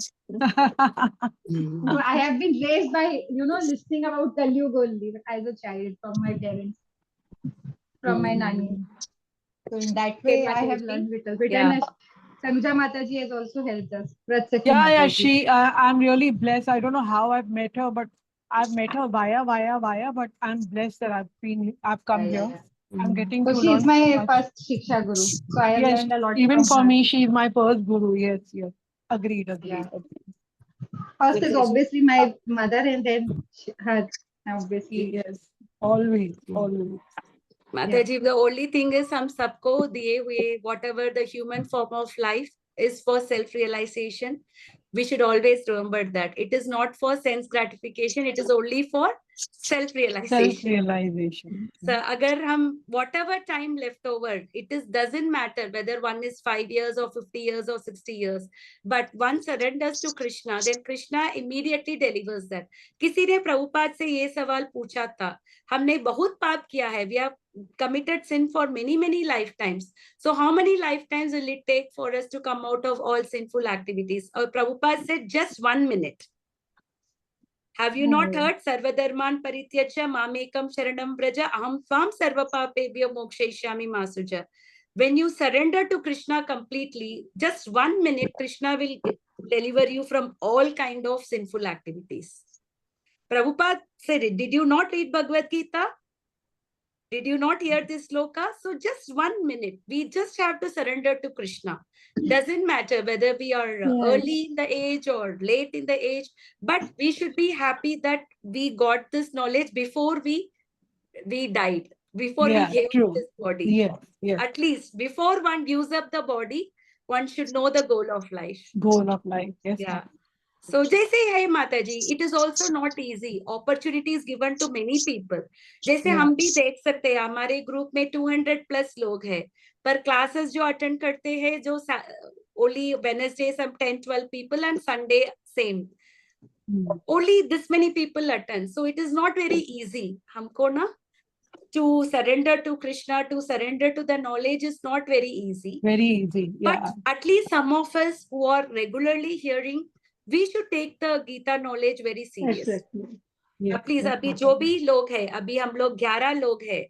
So I have been raised by, listening about Kalyug only as a child from my parents, from my nanny. So in that way, I have learned little bit. Yeah. And Tanuja Mataji has also helped us. Vratsakhi Yeah, Mataji. I'm really blessed. I don't know how I've met her, but I've met her via, but I'm blessed that I've come here. I'm getting So to she is learn so my much. first Shiksha Guru. So I have Yes, learned a lot even from for her. me, she is my first guru. Yes, yes. Agreed, agreed. Yeah. agreed. First Good is to- obviously my mother, and then her, obviously. Yes, always, always. Mataji, the only thing is हम सबको दिए हुए whatever the human form of life is for self-realization. We should always remember that it is not for sense gratification. It is only for self-realization. Self-realization. So agar hum whatever time left over, it is doesn't matter whether one is 5 years or 50 years or 60 years, but one surrenders to Krishna, then Krishna immediately delivers that. किसी ने प्रभुपाद से ये सवाल पूछा था, हमने बहुत पाप किया है, we have committed sin for many lifetimes, so how many lifetimes will it take for us to come out of all sinful activities? Or Prabhupada said just 1 minute. Have you not heard sarvadharman parityajya mamekam sharanam braja aham tvam sarva papebhyo mokshayishyami ma suja. When you surrender to Krishna completely, just 1 minute, Krishna will deliver you from all kind of sinful activities. Prabhupada said it. Did you not read Bhagavad Gita? Did you not hear this sloka? So just 1 minute, we just have to surrender to Krishna. Doesn't matter whether we are early in the age or late in the age, but we should be happy that we got this knowledge before we died, before we Yeah, gave true. up this body. Yes, yes. At least before one gives up the body, one should know the goal of life. Goal of life. Yes. Yeah. So जैसे है माताजी, it is also not easy. Opportunities given to many people. जैसे Yeah. हम भी देख सकते हैं, हमारे ग्रुप में 200 प्लस लोग हैं, पर क्लासेस जो अटेंड करते हैं, जो only Wednesday some 10-12 people and Sunday same. Only this many people attend. So it is not very easy. हमको ना to surrender to Krishna, to surrender to the knowledge is not very easy. Very easy. Yeah. But at least some of us who are regularly hearing, we should take the Gita knowledge very serious. Yes, please yes, अभी जो भी लोग हैं, अभी हम लोग 11 लोग हैं,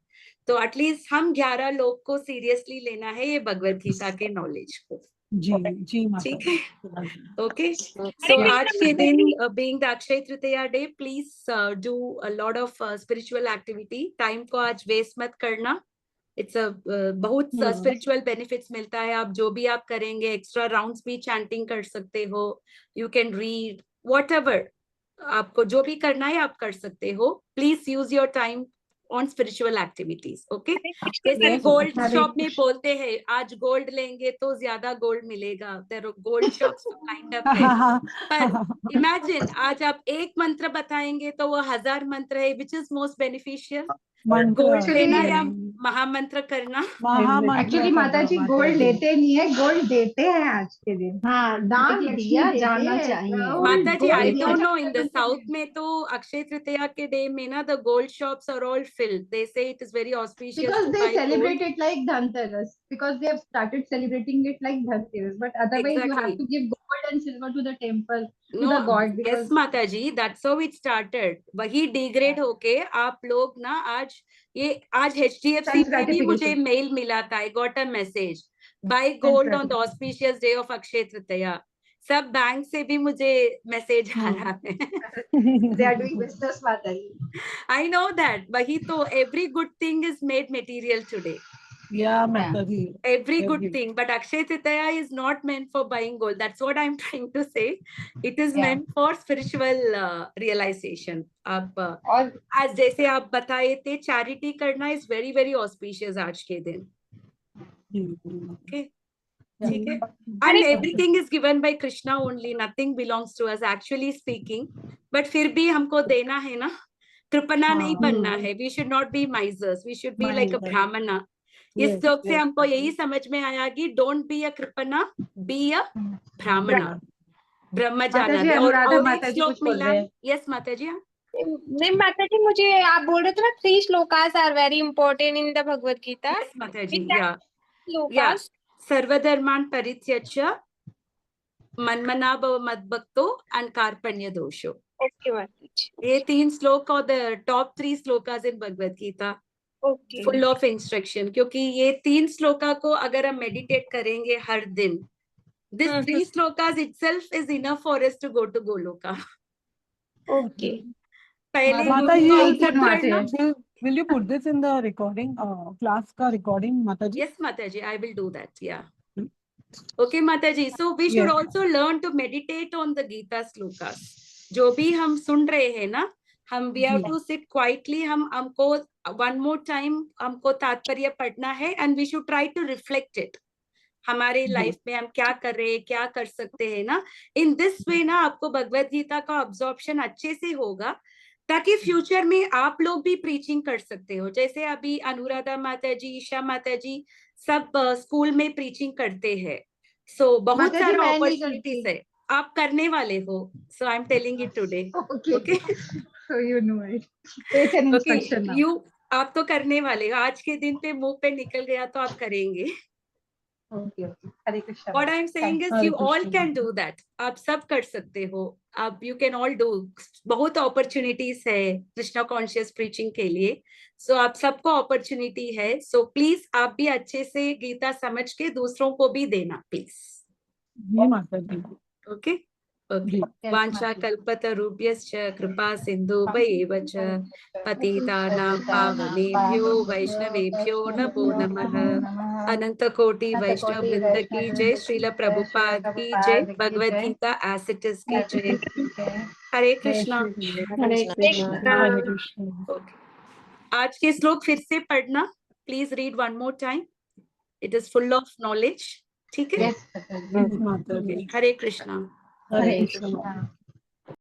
तो एटलीस्ट हम 11 लोग को सीरियसली लेना है ये भगवत गीता के नॉलेज को. जी माता. ठीक है. ओके. सो आज के दिन being the Akshaya Tritiya day, please do a lot of spiritual activity. Time को आज वेस्ट मत करना. इट्स अ बहुत स्पिरिचुअल बेनिफिट्स मिलता है. आप जो भी आप करेंगे, एक्स्ट्रा राउंड्स भी चैंटिंग कर सकते हो. यू कैन रीड व्हाटएवर, आपको जो भी करना है आप कर सकते हो. Please use your time on spiritual activities. Okay. जैसे गोल्ड शॉप में बोलते हैं आज गोल्ड लेंगे तो ज्यादा गोल्ड मिलेगा. There gold shops two kind of है. पर इमेजिन आज आप एक मंत्र बताएंगे तो वो 1000 मंत्र है. Which is most beneficial? Gold लेना या महामंत्र करना? एक्चुअली माता जी गोल्ड लेते नहीं है, गोल्ड देते हैं आज के दिन. हाँ, दान दिया जाना चाहिए. माता जी, I don't know, in the south में तो अक्षय तृतीया के डे में ना the gold shops are all filled. They say it is very auspicious Because to they buy gold. celebrate it like Dhanteras. Because they have started celebrating it like Dhanteras. But otherwise you have Exactly. to give gold and silver to the temple, to No, the god. yes Because माता जी, that's how it started. वही degrade होके आप लोग ना आज HDFC Sense पे भी मुझे gratification. मेल मिला था. I got a message. Buy gold on the auspicious day of Akshaya Tritiya. सब बैंक से भी मुझे मैसेज आ रहा है. they are doing business, Mata ji. I know that. वही तो, every good thing is made material today. Yeah, माता जी. Every good thing, but Akshay Tritiya is not meant for buying gold. That's what I'm trying to say. It is meant for spiritual realization. अब आज जैसे आप बताए थे, charity करना is very very auspicious आज के दिन. Okay. ठीक है. And everything is given by Krishna only. Nothing belongs to us, actually speaking. But फिर भी हमको देना है ना. कृपना नहीं बनना है. We should not be misers. We should be like a brahmana. इस श्लोक से हमको यही समझ में आया कि don't be a kripana, be a Brahmana. ब्रह्म जाना है. और एक श्लोक मिला. यस माता जी. नहीं माता जी, मुझे आप बोल रहे थे ना 3 shlokas are very important in the Bhagavad Gita. Yes माता जी. श्लोकास सर्वधर्मान परित्यज्य मन्मना भव मद्भक्तो एंड कार्पण्य दोषो. ओके माता जी. ये 3 श्लोक और the top 3 shlokas in Bhagavad Gita. Full of instruction. क्योंकि ये 3 श्लोका को अगर हम मेडिटेट करेंगे हर दिन, this 3 shlokas itself is enough for us to go to Goloka. Okay. पहले माता गुरु को ये accept करना. Will you put this in the recording, class ka recording, Mataji? Yes, Mataji, I will do that. Yeah. Okay, Mataji. So we should Yes. also learn to meditate on the Gita slokas. जो भी हम सुन रहे हैं ना, हम we have ji. to sit quietly. हमको one more time हमको तात्पर्य पढ़ना है and we should try to reflect it. हमारे लाइफ में हम क्या कर रहे हैं, क्या कर सकते हैं ना. इन दिस वे ना आपको भगवत गीता का ऑब्जॉर्प्शन अच्छे से होगा, ताकि फ्यूचर में आप लोग भी प्रीचिंग कर सकते हो. जैसे अभी अनुराधा माता जी, ईशा माता जी सब स्कूल में प्रीचिंग करते हैं. सो बहुत माता जी, सारा मैं नहीं अपॉर्चुनिटीज है, आप करने वाले हो. So I am telling it today. Okay. So you know it. So it's an okay, instruction now. You आप तो करने वाले हो. आज के दिन पे मुंह पे निकल गया तो आप करेंगे. Okay. Hare Krishna. What I'm saying is Hare you all Krishna. can do that. आप सब कर सकते हो. आप you can all do. बहुत opportunities है कृष्णा कॉन्शियस प्रीचिंग के लिए. So आप सबको opportunity है. So please आप भी अच्छे से गीता समझ के दूसरों को भी देना प्लीज. जी माताजी. Okay? Okay. Yes, वांछा Mataji. कल्पतरुभ्यश्च कृपा सिन्धुभ्यैव च पतितानां पावनेभ्यो वैष्णवेभ्यो नमो नमः. अनंत कोटि वैष्णव वृंद की जय. श्रील प्रभुपाद की जय. Bhagavad Gita as it is की जय. हरे कृष्णा. हरे कृष्णा. हरे कृष्ण. Okay. आज के श्लोक फिर से पढ़ना. Please read one more time. It is full of knowledge. ठीक है. Yes, Mataji. Yes, माताजी. हरे कृष्णा. हरे Hare कृष्ण. Krishna.